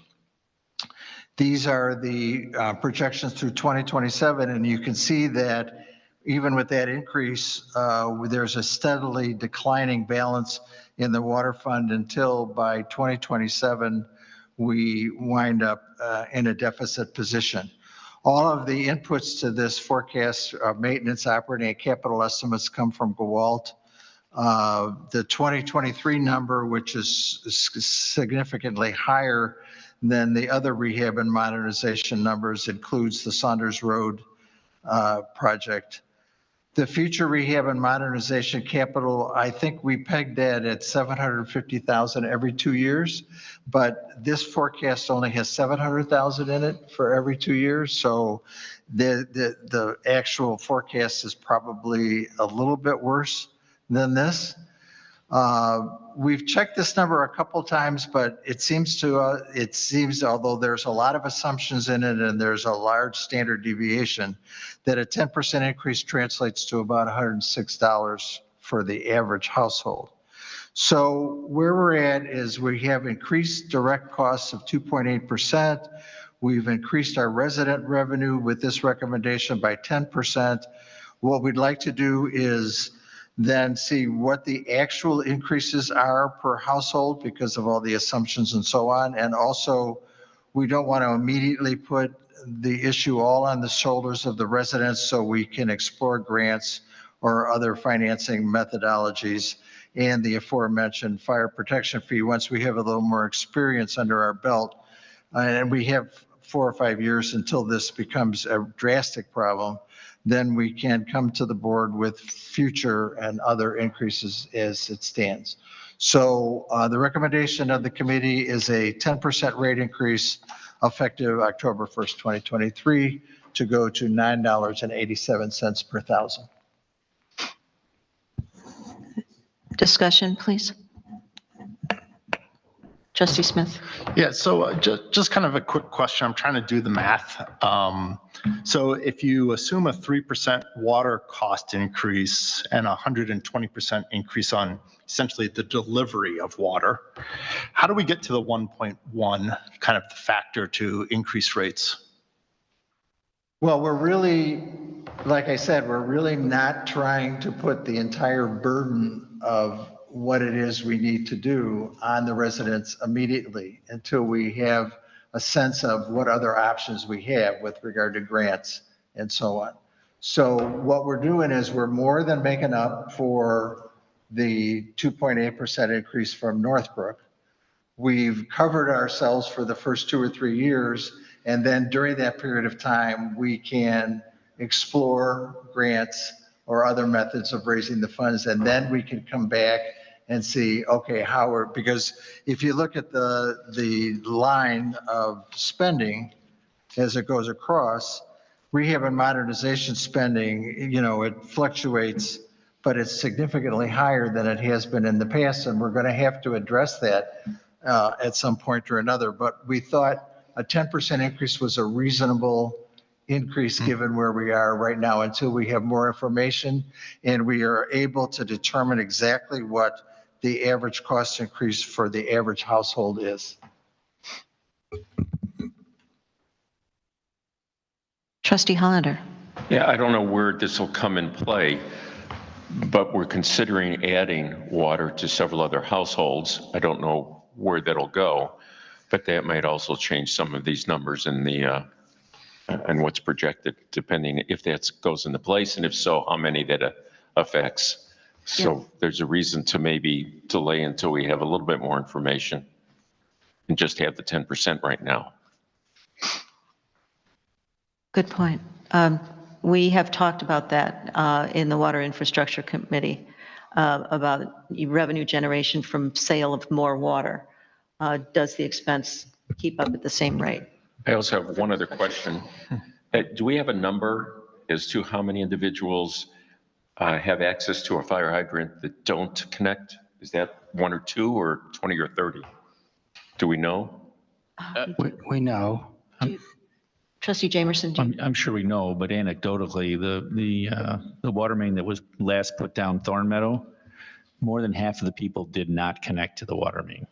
These are the projections through 2027, and you can see that even with that increase, there's a steadily declining balance in the water fund until by 2027, we wind up in a deficit position. All of the inputs to this forecast, maintenance, operating, and capital estimates come from GWALT. The 2023 number, which is significantly higher than the other rehab and modernization numbers, includes the Saunders Road project. The future rehab and modernization capital, I think we pegged that at $750,000 every 2 years, but this forecast only has $700,000 in it for every 2 years. So the actual forecast is probably a little bit worse than this. We've checked this number a couple times, but it seems although there's a lot of assumptions in it and there's a large standard deviation, that a 10% increase translates to about $106 for the average household. So where we're at is we have increased direct costs of 2.8%. We've increased our resident revenue with this recommendation by 10%. What we'd like to do is then see what the actual increases are per household because of all the assumptions and so on. And also, we don't want to immediately put the issue all on the shoulders of the residents, so we can explore grants or other financing methodologies and the aforementioned fire protection fee once we have a little more experience under our belt. And we have 4 or 5 years until this becomes a drastic problem. Then we can come to the board with future and other increases as it stands. So the recommendation of the committee is a 10% rate increase effective October 1st, 2023 to go to $9.87 per thousand. Discussion, please. Trustee Smith. Yeah, so just kind of a quick question. I'm trying to do the math. So if you assume a 3% water cost increase and a 120% increase on essentially the delivery of water, how do we get to the 1.1 kind of factor to increase rates? Well, we're really, like I said, we're really not trying to put the entire burden of what it is we need to do on the residents immediately until we have a sense of what other options we have with regard to grants and so on. So what we're doing is we're more than making up for the 2.8% increase from Northbrook. We've covered ourselves for the first 2 or 3 years, and then during that period of time, we can explore grants or other methods of raising the funds, and then we can come back and see, okay, how we're, because if you look at the line of spending as it goes across, rehab and modernization spending, you know, it fluctuates, but it's significantly higher than it has been in the past, and we're going to have to address that at some point or another, but we thought a 10% increase was a reasonable increase given where we are right now until we have more information and we are able to determine exactly what the average cost increase for the average household is. Trustee Hollander. Yeah, I don't know where this will come in play, but we're considering adding water to several other households. I don't know where that'll go, but that might also change some of these numbers in the, and what's projected, depending if that goes into place, and if so, how many that affects. So there's a reason to maybe delay until we have a little bit more information and just have the 10% right now. Good point. We have talked about that in the Water Infrastructure Committee, about revenue generation from sale of more water. Does the expense keep up at the same rate? I also have one other question. Do we have a number as to how many individuals have access to a fire hydrant that don't connect? Is that 1 or 2 or 20 or 30? Do we know? We know. Trustee Jamerson. I'm sure we know, but anecdotally, the water main that was last put down Thorn Meadow, more than half of the people did not connect to the water main.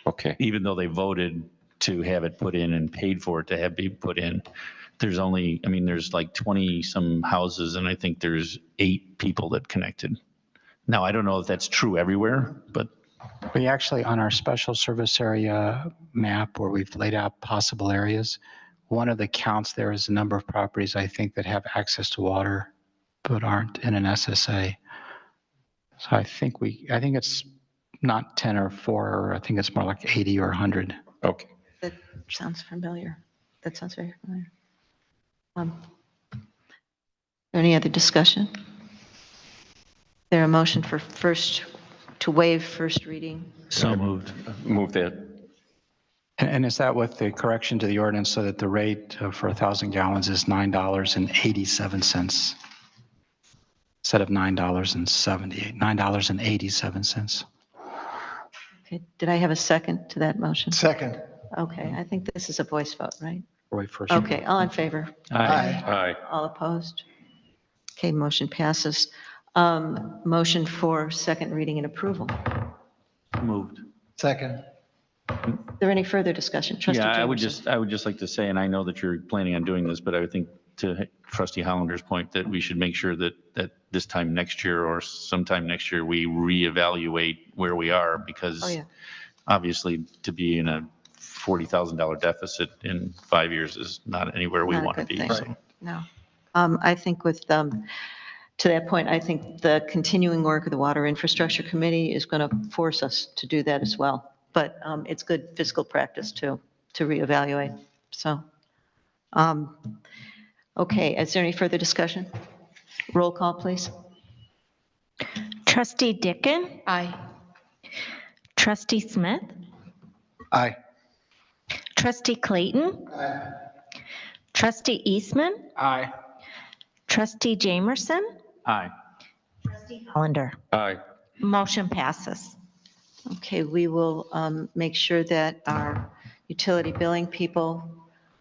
Okay. Even though they voted to have it put in and paid for it to have it put in. There's only, I mean, there's like 20 some houses and I think there's 8 people that connected. Now, I don't know if that's true everywhere, but. We actually, on our special service area map where we've laid out possible areas, one of the counts there is the number of properties I think that have access to water but aren't in an SSA. So I think it's not 10 or 4, I think it's more like 80 or 100. Okay. That sounds familiar. That sounds very familiar. Any other discussion? There a motion for to waive first reading? So moved. Move that. And is that with the correction to the ordinance so that the rate for 1,000 gallons is $9.87 instead of $9.87? Okay, did I have a second to that motion? Second. Okay, I think this is a voice vote, right? Roy first. Okay, all in favor? Aye. Aye. All opposed? Okay, motion passes. Motion for second reading and approval. Moved. Second. Is there any further discussion? Trustee Yeah, Jamerson. I would just like to say, and I know that you're planning on doing this, but I would think to Trustee Hollander's point that we should make sure that this time next year or sometime next year, we reevaluate where we are because obviously to be in a $40,000 deficit in 5 years is not anywhere we Not a want to good be. thing. So. No. I think with, to that point, I think the continuing work of the Water Infrastructure Committee is going to force us to do that as well. But it's good fiscal practice to reevaluate. So, okay, is there any further discussion? Roll call, please. Trustee Dickin, Aye. Trustee Smith, Aye. Trustee Clayton, Trustee Eastman, Aye. Trustee Jamerson, Aye. Trustee Hollander. Aye. Motion passes. Okay, we will make sure that our utility billing people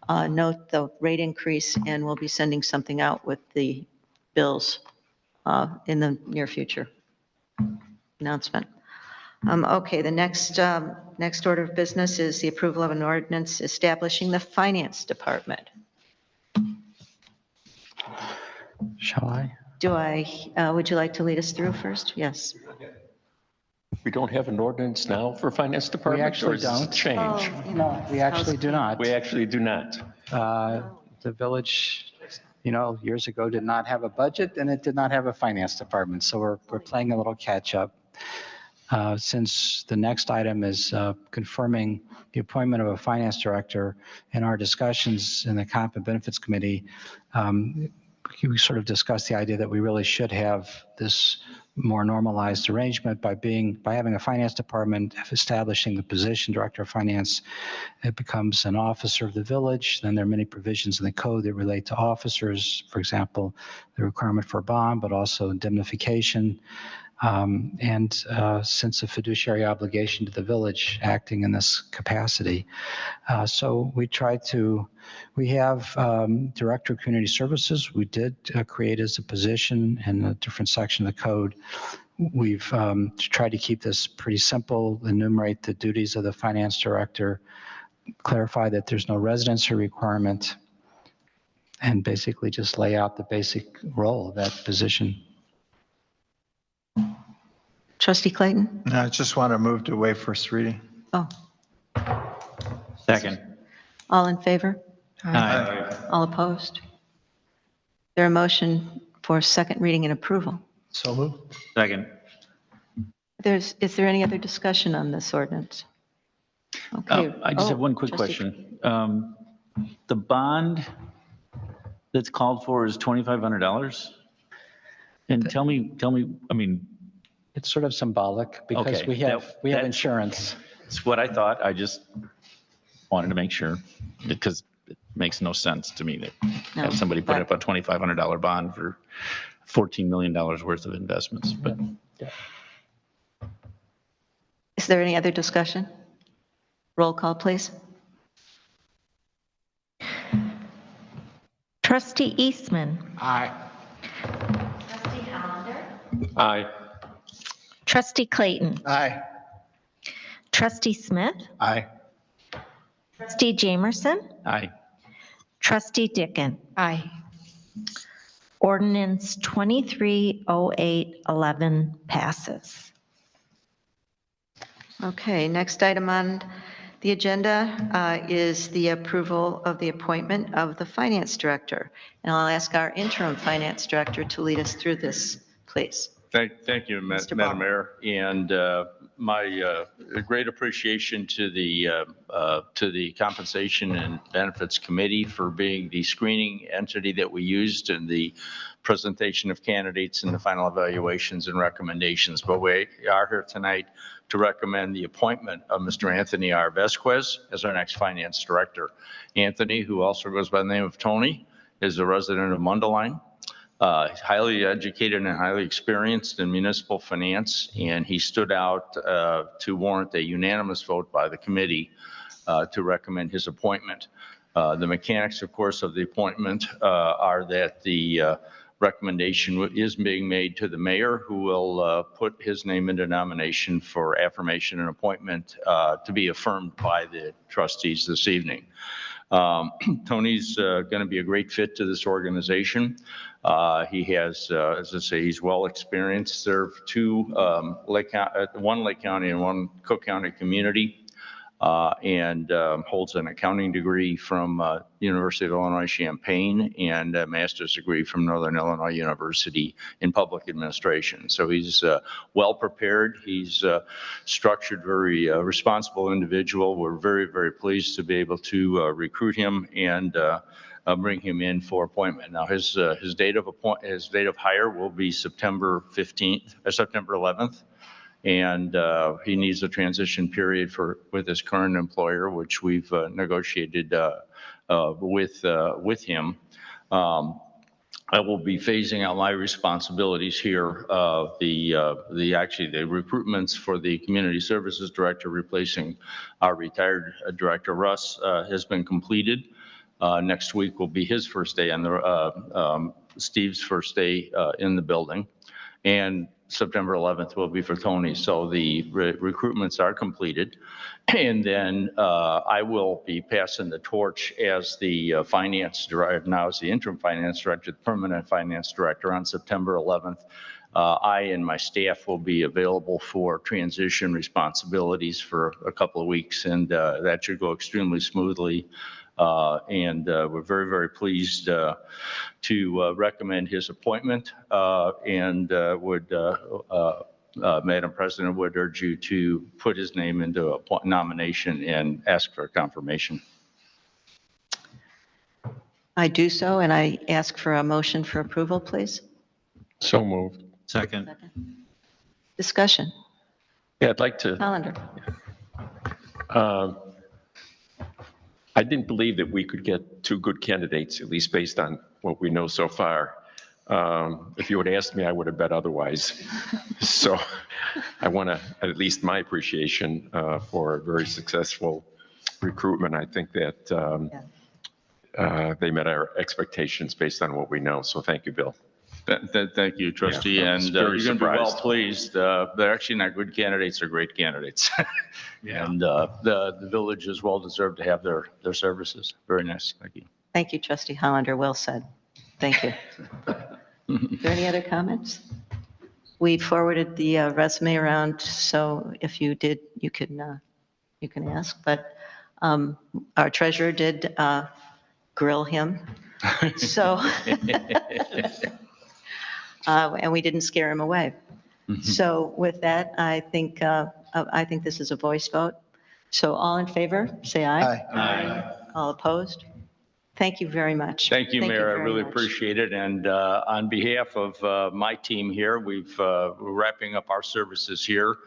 note the rate increase, and we'll be sending something out with the bills in the near future. Announcement. Okay, the next order of business is the approval of an ordinance establishing the Finance Department. Shall I? Would you like to lead us through first? Yes. We don't have an ordinance now for Finance Department? actually or is this a don't. change? No, we actually do not. We actually do not. The village, years ago did not have a budget and it did not have a finance department. So we're playing a little catch up. Since the next item is confirming the appointment of a finance director, in our discussions in the Comp and Benefits Committee, we sort of discussed the idea that we really should have this more normalized arrangement by having a finance department establishing the position, director of finance. It becomes an officer of the village. Then there are many provisions in the code that relate to officers. For example, the requirement for a bond, but also indemnification. And since a fiduciary obligation to the village acting in this capacity. So we have Director of Community Services. We did create as a position in a different section of the code. We've tried to keep this pretty simple, enumerate the duties of the finance director, clarify that there's no residency requirement, and basically just lay out the basic role of that position. Trustee Clayton? I just want to move to waive first reading. Oh, Second. all in favor? Aye. All opposed? There a motion for second reading and approval? So moved. Second. Is there any other discussion on this ordinance? Okay. I just have Oh, one quick Trustee- question. The bond that's called for is $2,500? And tell me, I mean, It's sort of symbolic because Okay, we have that- insurance. it's what I thought. I just wanted to make sure because it makes no sense to me that No, have somebody put but- up a $2,500 bond for $14 million worth of investments, but Is there any other discussion? Roll call, please. Trustee Eastman. Aye. Trustee Hollander. Aye. Trustee Clayton. Aye. Trustee Smith. Aye. Trustee Jamerson. aye. Trustee Dickon. Aye. Ordinance 230811 passes. Okay, next item on the agenda is the approval of the appointment of the finance director. And I'll ask our interim finance director to lead us through this, please. Thank you, Mr. Madam Ball. Mayor, and my great appreciation to the Compensation and Benefits Committee for being the screening entity that we used in the presentation of candidates and the final evaluations and recommendations. But we are here tonight to recommend the appointment of Mr. Anthony R. Vesquez as our next finance director. Anthony, who also goes by the name of Tony, is a resident of Mundelein. He's highly educated and highly experienced in municipal finance, and he stood out to warrant a unanimous vote by the committee to recommend his appointment. The mechanics, of course, of the appointment are that the recommendation is being made to the mayor, who will put his name into nomination for affirmation and appointment to be affirmed by the trustees this evening. Tony's going to be a great fit to this organization. He has, as I say, he's well experienced, served one Lake County and one Cook County community, and holds an accounting degree from University of Illinois Champaign and a master's degree from Northern Illinois University in public administration. So he's well prepared. He's structured, very responsible individual. We're very, very pleased to be able to recruit him and bring him in for appointment. Now, his date of hire will be September 11th. And he needs a transition period with his current employer, which we've negotiated with him. I will be phasing out my responsibilities here. The recruitments for the community services director replacing our retired director Russ has been completed. Next week will be his first day on Steve's first day in the building, and September 11th will be for Tony. So the recruitments are completed. And then I will be passing the torch as the finance director, now as the interim finance director, the permanent finance director on September 11th. I and my staff will be available for transition responsibilities for a couple of weeks, and that should go extremely smoothly. And we're very, very pleased to recommend his appointment, and Madam President, would urge you to put his name into a nomination and ask for confirmation. I do so, and I ask for a motion for approval, please. So moved. Second. Discussion. Yeah, I'd like to, Hollander. I didn't believe that we could get two good candidates, at least based on what we know so far. If you had asked me, I would have bet otherwise. So I want to, at least my appreciation for a very successful recruitment. I think that they met our expectations based on what we know. So thank you, Bill. Thank you, trustee, Yeah, I and was you're very going to be well surprised. pleased. They're actually not good candidates, they're great candidates. And the village is well deserved to have their services. Very nice, thank you. Thank you, trustee Hollander. Well said. Thank you. Are there any other comments? We forwarded the resume around, so if you did, you can ask. But our treasurer did grill him, so and we didn't scare him away. So with that, I think this is a voice vote. So all in favor, say aye. Aye. All opposed? Thank you very much. Thank you, Mayor. I very really much. appreciate it. And on behalf of my team here, we're wrapping up our services here,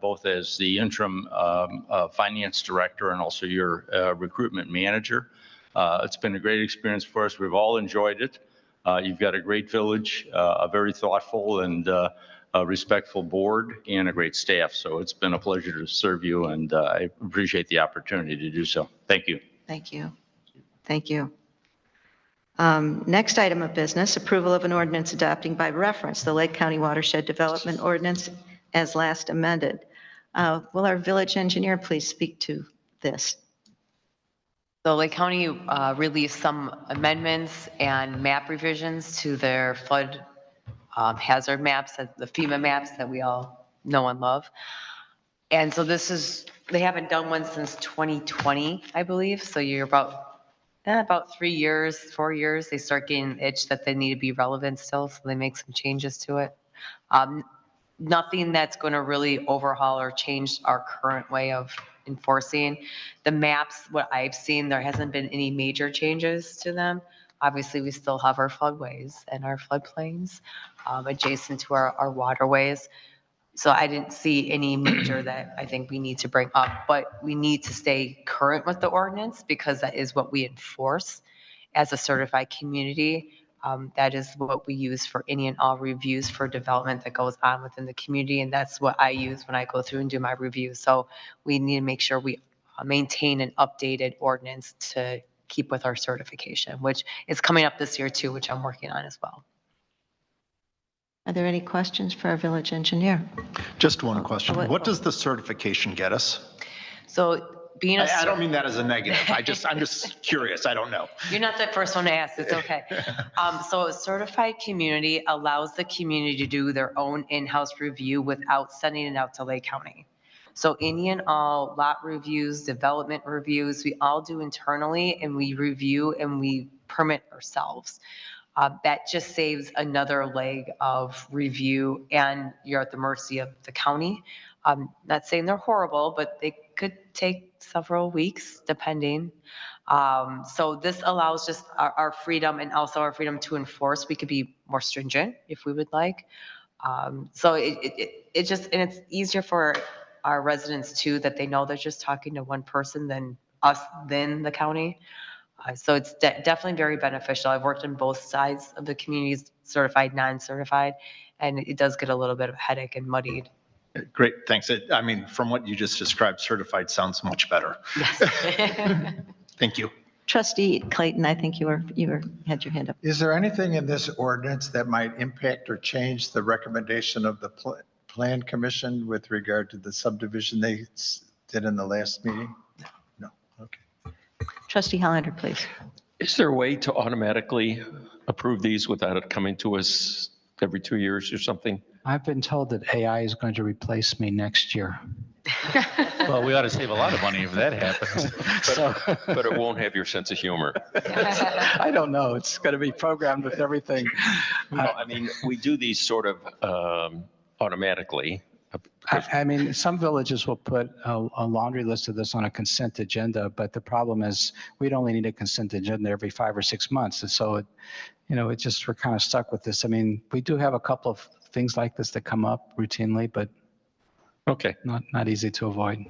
both as the interim finance director and also your recruitment manager. It's been a great experience for us. We've all enjoyed it. You've got a great village, a very thoughtful and a respectful board, and a great staff. So it's been a pleasure to serve you, and I appreciate the opportunity to do so. Thank you. Thank you. Thank you. Next item of business, approval of an ordinance adopting by reference the Lake County Watershed Development Ordinance as last amended. Will our village engineer please speak to this? So Lake County released some amendments and map revisions to their flood hazard maps, the FEMA maps that we all know and love. And so they haven't done one since 2020, I believe. So you're about 3 years, 4 years, they start getting an itch that they need to be relevant still. So they make some changes to it. Nothing that's going to really overhaul or change our current way of enforcing. The maps, what I've seen, there hasn't been any major changes to them. Obviously, we still have our floodways and our floodplains adjacent to our waterways. So I didn't see any major that I think we need to bring up, but we need to stay current with the ordinance because that is what we enforce as a certified community. That is what we use for any and all reviews for development that goes on within the community. And that's what I use when I go through and do my review. So we need to make sure we maintain an updated ordinance to keep with our certification, which is coming up this year too, which I'm working on as well. Are there any questions for our village engineer? Just one question. What does the certification get us? So being I don't mean that as a negative. I'm just curious. I don't know. You're not the first one to ask. It's okay. So a certified community allows the community to do their own in-house review without sending it out to Lake County. So any and all lot reviews, development reviews, we all do internally, and we review and we permit ourselves. That just saves another leg of review, and you're at the mercy of the county. I'm not saying they're horrible, but they could take several weeks depending. So this allows just our freedom and also our freedom to enforce. We could be more stringent if we would like. So it just, and it's easier for our residents too, that they know they're just talking to one person than us, than the county. So it's definitely very beneficial. I've worked on both sides of the communities, certified, non-certified, and it does get a little bit of a headache and muddied. Great, thanks. I mean, from what you just described, certified sounds much better. Yes. Thank you. Trustee Clayton, I think you had your hand up. Is there anything in this ordinance that might impact or change the recommendation of the Plan Commission with regard to the subdivision they did in the last meeting? No. Okay. Trustee Hollander, please. Is there a way to automatically approve these without it coming to us every 2 years or something? I've been told that AI is going to replace me next year. Well, we ought to save a lot of money if that happens. But it won't have your sense of humor. I don't know. It's going to be programmed with everything. No, I mean, we do these sort of automatically. I mean, some villages will put a laundry list of this on a consent agenda, but the problem is we'd only need a consent agenda every 5 or 6 months. And so it just, we're kind of stuck with this. I mean, we do have a couple of things like this that come up routinely, but Okay. not easy to avoid.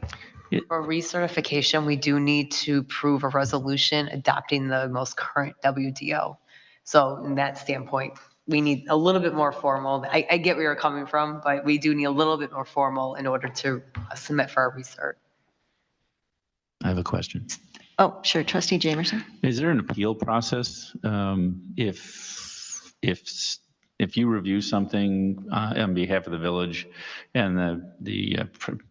For recertification, we do need to prove a resolution adopting the most current WDO. So in that standpoint, we need a little bit more formal. I get where you're coming from, but we do need a little bit more formal in order to submit for our recert. I have a question. Oh, sure. Trustee Jamerson. Is there an appeal process? If you review something on behalf of the village and the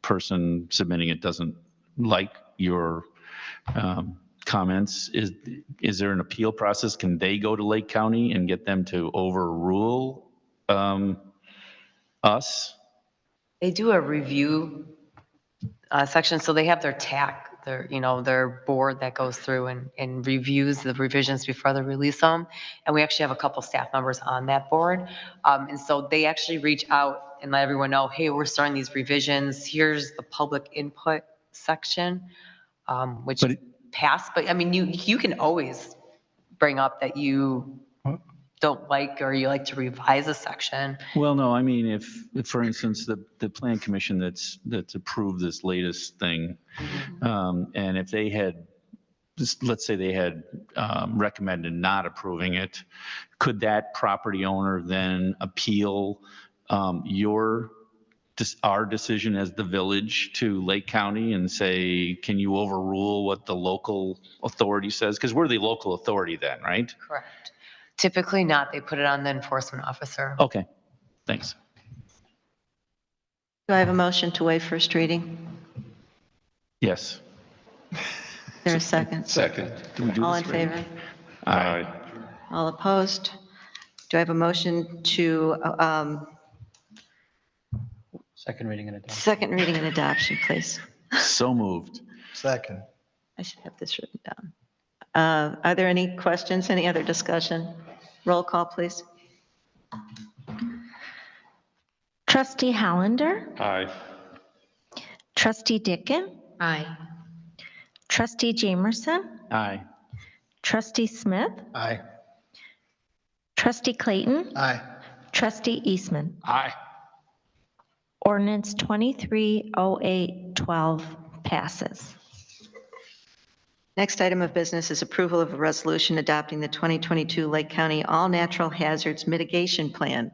person submitting it doesn't like your comments, is there an appeal process? Can they go to Lake County and get them to overrule us? They do a review section, so they have their TAC, their board that goes through and reviews the revisions before they release them. And we actually have a couple staff members on that board. And so they actually reach out and let everyone know, hey, we're starting these revisions. Here's the public input section, which passed. But I mean, you can always bring up that you don't like, or you like to revise a section. Well, no, I mean, if for instance, the plan commission that's approved this latest thing, and if they had, let's say they had recommended not approving it, could that property owner then appeal our decision as the village to Lake County and say, can you overrule what the local authority says? Because we're the local authority then, right? Correct. Typically not. They put it on the enforcement officer. Okay, thanks. Do I have a motion to waive first reading? Yes. Is there a second? Second. All in favor? Aye. All opposed? Do I have a motion to Second reading and adoption. second reading and adoption, please? So moved. Second. I should have this written down. Are there any questions, any other discussion? Roll call, please. Trustee Hollander, Aye. Trustee Dickin, Aye. Trustee Jamerson, Aye. Trustee Smith, Aye. Trustee Clayton, Aye. Trustee Eastman. Aye. Ordinance 230812 passes. Next item of business is approval of a resolution adopting the 2022 Lake County All Natural Hazards Mitigation Plan.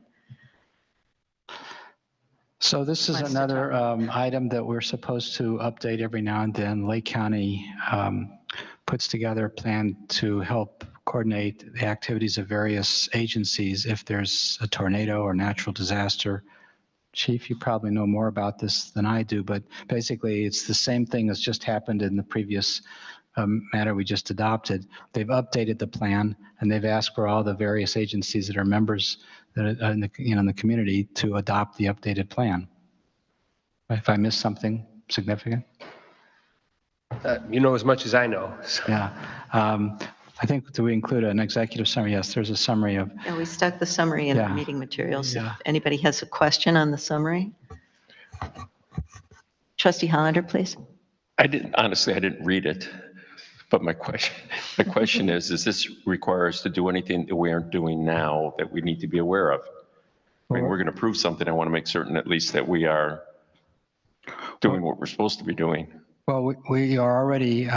So this is Wants to another item that we're supposed to update every now and then. Lake County puts together a plan to help coordinate the activities of various agencies if there's a tornado or natural disaster. Chief, you probably know more about this than I do, but basically it's the same thing that's just happened in the previous matter we just adopted. They've updated the plan and they've asked for all the various agencies that are members that are in the community to adopt the updated plan. If I missed something significant? You know as much as I know. So. Yeah. I think, do we include an executive summary? Yes, there's a summary of. And we stuck the summary in the Yeah. meeting materials. Yeah. If anybody has a question on the summary. Trustee Hollander, please. Honestly, I didn't read it. But my question is, does this require us to do anything that we aren't doing now that we need to be aware of? I mean, we're going to prove something. I want to make certain at least that we are doing what we're supposed to be doing. Well, we are already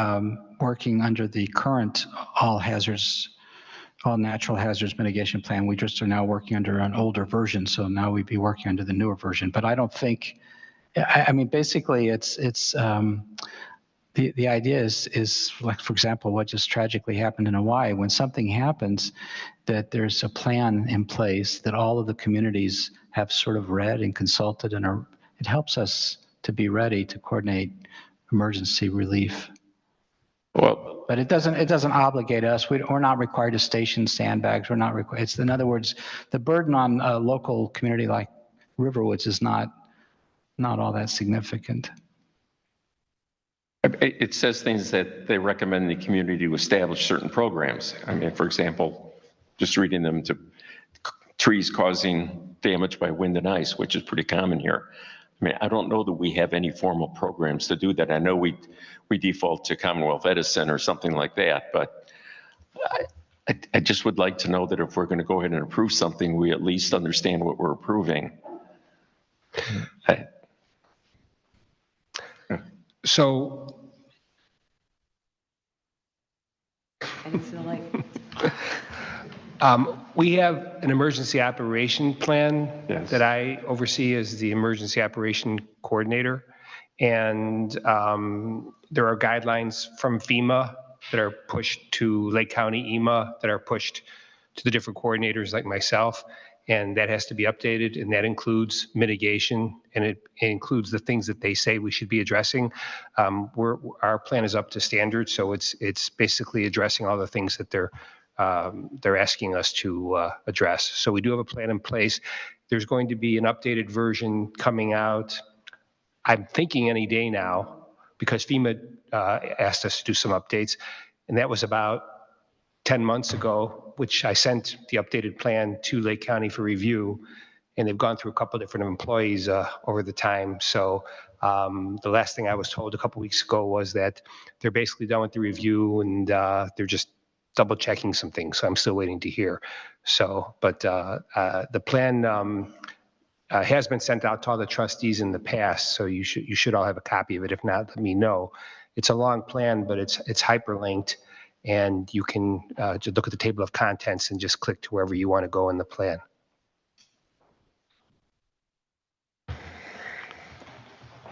working under the current all natural hazards mitigation plan. We just are now working under an older version. So now we'd be working under the newer version. But I don't think, I mean, basically it's the idea is like, for example, what just tragically happened in Hawaii. When something happens, that there's a plan in place that all of the communities have sort of read and consulted, and it helps us to be ready to coordinate emergency relief. Well, but it doesn't obligate us. We're not required to station sandbags. We're not required. It's, in other words, the burden on a local community like Riverwoods is not all that significant. It says things that they recommend the community to establish certain programs. I mean, for example, just reading them to trees causing damage by wind and ice, which is pretty common here. I mean, I don't know that we have any formal programs to do that. I know we default to Commonwealth Edison or something like that, but I just would like to know that if we're going to go ahead and approve something, we at least understand what we're approving. So we have an emergency operation plan that I oversee as the emergency operation coordinator. And there are guidelines from FEMA that are pushed to Lake County EMA that are pushed to the different coordinators like myself. And that has to be updated, and that includes mitigation, and it includes the things that they say we should be addressing. Our plan is up to standard, so it's basically addressing all the things that they're asking us to address. So we do have a plan in place. There's going to be an updated version coming out, I'm thinking any day now, because FEMA asked us to do some updates, and that was about 10 months ago, which I sent the updated plan to Lake County for review, and they've gone through a couple of different employees over the time. So the last thing I was told a couple weeks ago was that they're basically done with the review, and they're just double checking some things. So I'm still waiting to hear. So, but the plan has been sent out to all the trustees in the past, so you should all have a copy of it. If not, let me know. It's a long plan, but it's hyperlinked, and you can just look at the table of contents and just click to wherever you want to go in the plan.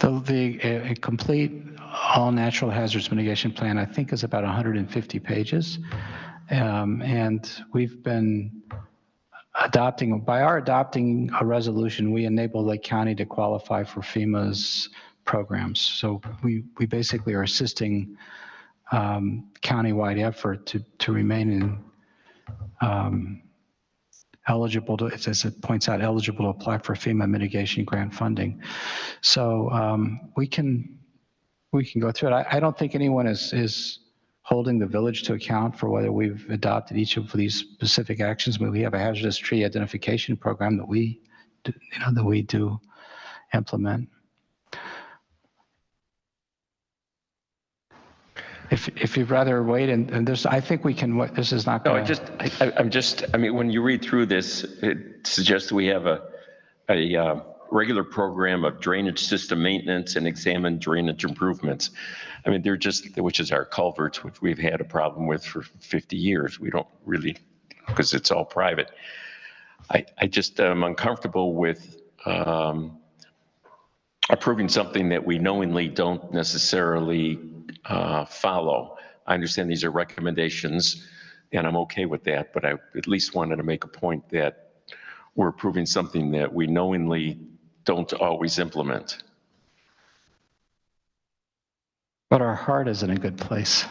A complete all natural hazards mitigation plan, I think, is about 150 pages. And we've been adopting a resolution, we enable Lake County to qualify for FEMA's programs. So we basically are assisting countywide effort to remain in eligible to, as it points out, eligible to apply for FEMA mitigation grant funding. So we can go through it. I don't think anyone is holding the village to account for whether we've adopted each of these specific actions. But we have a hazardous tree identification program that we do implement. If you'd rather wait, and this, I think we can. This is not. No, I mean, when you read through this, it suggests we have a regular program of drainage system maintenance and examine drainage improvements. I mean, they're just, which is our culverts, which we've had a problem with for 50 years. We don't really, because it's all private. I just am uncomfortable with approving something that we knowingly don't necessarily follow. I understand these are recommendations, and I'm okay with that, but I at least wanted to make a point that we're approving something that we knowingly don't always implement. But our heart is in a good place.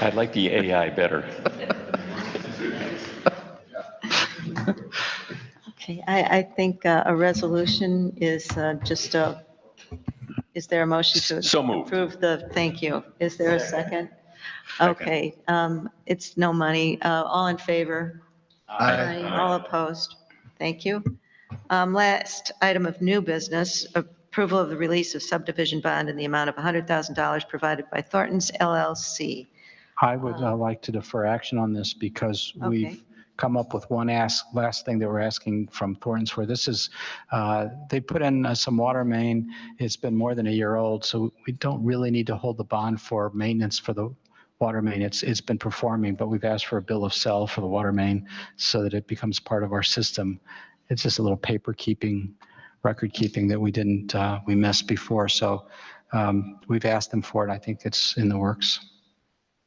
I'd like the AI better. Okay, I think a resolution is just a, is there a motion to So moved. approve the, thank you. Is there a second? Okay, it's no money. All in favor? Aye. All opposed? Thank you. Last item of new business, approval of the release of subdivision bond in the amount of $100,000 provided by Thornton's LLC. I would like to defer action on this because we've come up with one last thing that we're asking from Thornton's for. This is, they put in some water main. It's been more than a year old, so we don't really need to hold the bond for maintenance for the water main. It's been performing, but we've asked for a bill of sale for the water main so that it becomes part of our system. It's just a little record keeping that we missed before. So we've asked them for it. I think it's in the works.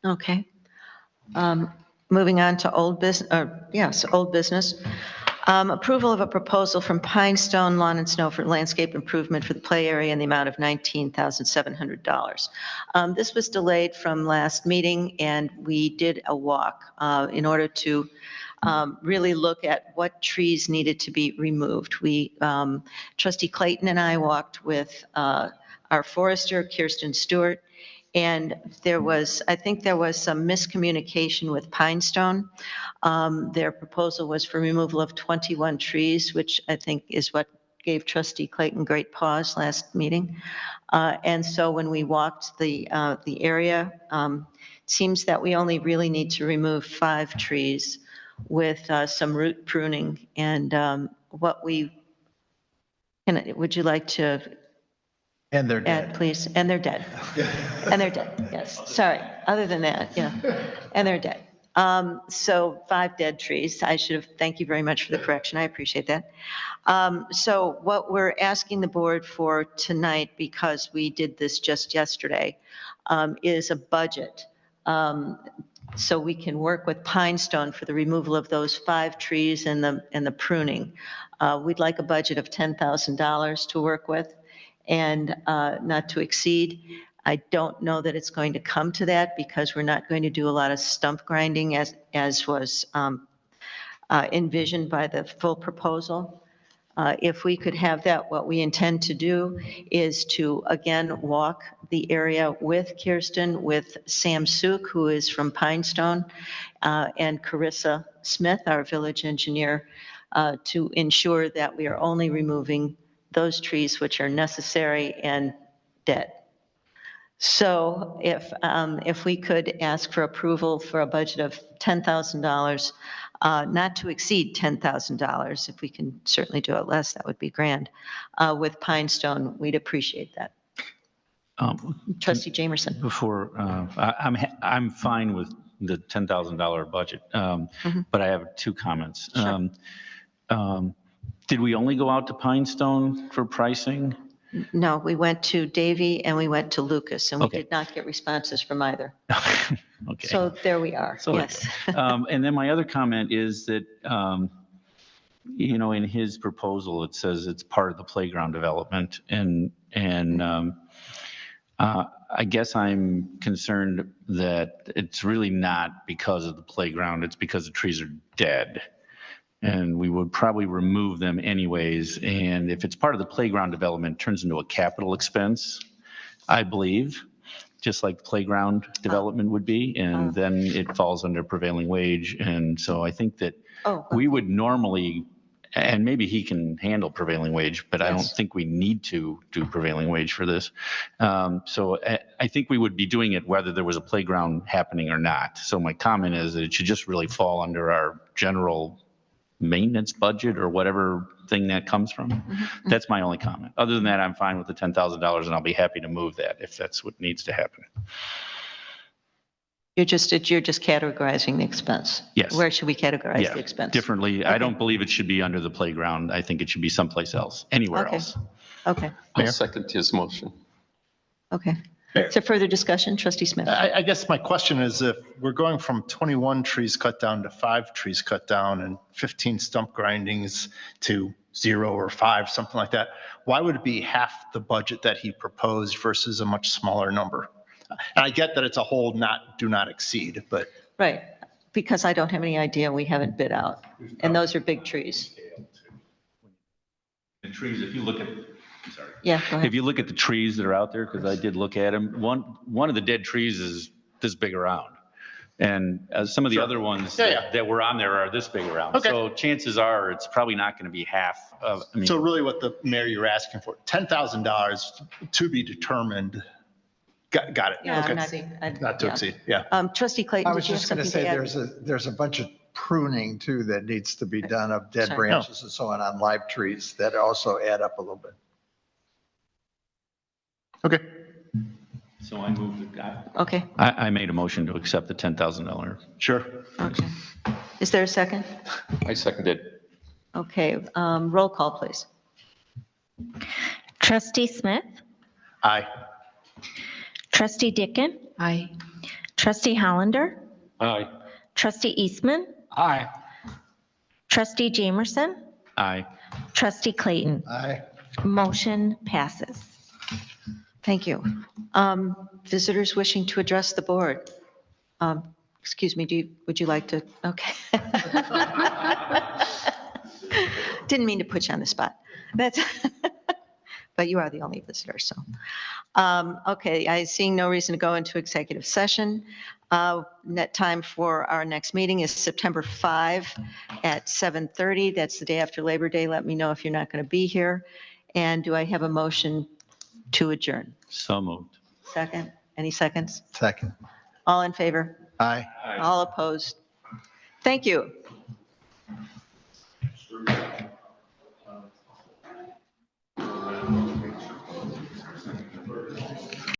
Okay. Moving on to old business, old business. Approval of a proposal from Pinestone Lawn and Snow for landscape improvement for the play area in the amount of $19,700. This was delayed from last meeting, and we did a walk in order to really look at what trees needed to be removed. Trustee Clayton and I walked with our forester, Kirsten Stewart, and I think there was some miscommunication with Pinestone. Their proposal was for removal of 21 trees, which I think is what gave Trustee Clayton great pause last meeting. And so when we walked the area, seems that we only really need to remove 5 trees with some root pruning. And would you like to And they're add, dead. please? And they're dead. And they're dead, yes. Sorry. Other than that, yeah. And they're dead. So 5 dead trees. Thank you very much for the correction. I appreciate that. So what we're asking the board for tonight, because we did this just yesterday, is a budget. So we can work with Pinestone for the removal of those 5 trees and the pruning. We'd like a budget of $10,000 to work with and not to exceed. I don't know that it's going to come to that because we're not going to do a lot of stump grinding as was envisioned by the full proposal. If we could have that, what we intend to do is to, again, walk the area with Kirsten, with Sam Suk, who is from Pinestone, and Carissa Smith, our village engineer, to ensure that we are only removing those trees which are necessary and dead. So if we could ask for approval for a budget of $10,000, not to exceed $10,000, if we can certainly do it less, that would be grand. With Pinestone, we'd appreciate that. Trustee Jamerson. Before, I'm fine with the $10,000 budget, but I have 2 comments. Sure. Did we only go out to Pinestone for pricing? No, we went to Davie and we went to Lucas, and we Okay. did not get responses from either. Okay. So there we are, So, yes. And then my other comment is that, in his proposal, it says it's part of the playground development. And I guess I'm concerned that it's really not because of the playground, it's because the trees are dead. And we would probably remove them anyways. And if it's part of the playground development, it turns into a capital expense, I believe, just like playground development would be. And then it falls under prevailing wage. And so I think that we would normally, and maybe he can handle prevailing wage, but I don't think we need to do prevailing wage for this. So I think we would be doing it whether there was a playground happening or not. So my comment is that it should just really fall under our general maintenance budget or whatever thing that comes from. That's my only comment. Other than that, I'm fine with the $10,000 and I'll be happy to move that if that's what needs to happen. You're just categorizing the expense. Yes. Where should we categorize Yeah, the expense? differently. I don't believe it should be under the playground. I think it should be someplace else, anywhere Okay. else. Okay, I'll second his motion. okay. Is there further discussion? Trustee Smith? I guess my question is if we're going from 21 trees cut down to 5 trees cut down and 15 stump grindings to 0 or 5, something like that, why would it be half the budget that he proposed versus a much smaller number? And I get that it's a whole do not exceed, but. Right, because I don't have any idea. We haven't bid out. And those are big trees. The trees, if you look at, Yeah, go ahead. if you look at the trees that are out there, because I did look at them, one of the dead trees is this big around. And some of the other ones that were on there are this big around. Okay. So chances are it's probably not going to be half of, So really what the mayor, you're asking for, $10,000 to be determined. Got it. Yeah, Okay. Not to yeah. exceed, yeah. Trustee Clayton, I did was you have just going to something to say, add? there's a bunch of pruning too that needs to be done of dead Sorry. branches and so on live trees that also add up a little bit. Okay. so I moved, Okay, I made a motion to accept the $10,000. Sure. okay. Is there a second? I seconded. Okay, roll call, please. Trustee Smith, Aye. Trustee Dickin, Aye. Trustee Hollander, Aye. Trustee Eastman, Aye. Trustee Jamerson, Aye. Trustee Clayton. Aye. Motion passes. Thank you. Visitors wishing to address the board. Excuse me, would you like to? Okay. Didn't mean to put you on the spot. That's, but you are the only visitor, so. Okay, seeing no reason to go into executive session. Net time for our next meeting is September 5 at 7:30. That's the day after Labor Day. Let me know if you're not going to be here. And do I have a motion to adjourn? So moved. Second? Any seconds? Second. All in favor? Aye. All opposed? Thank you.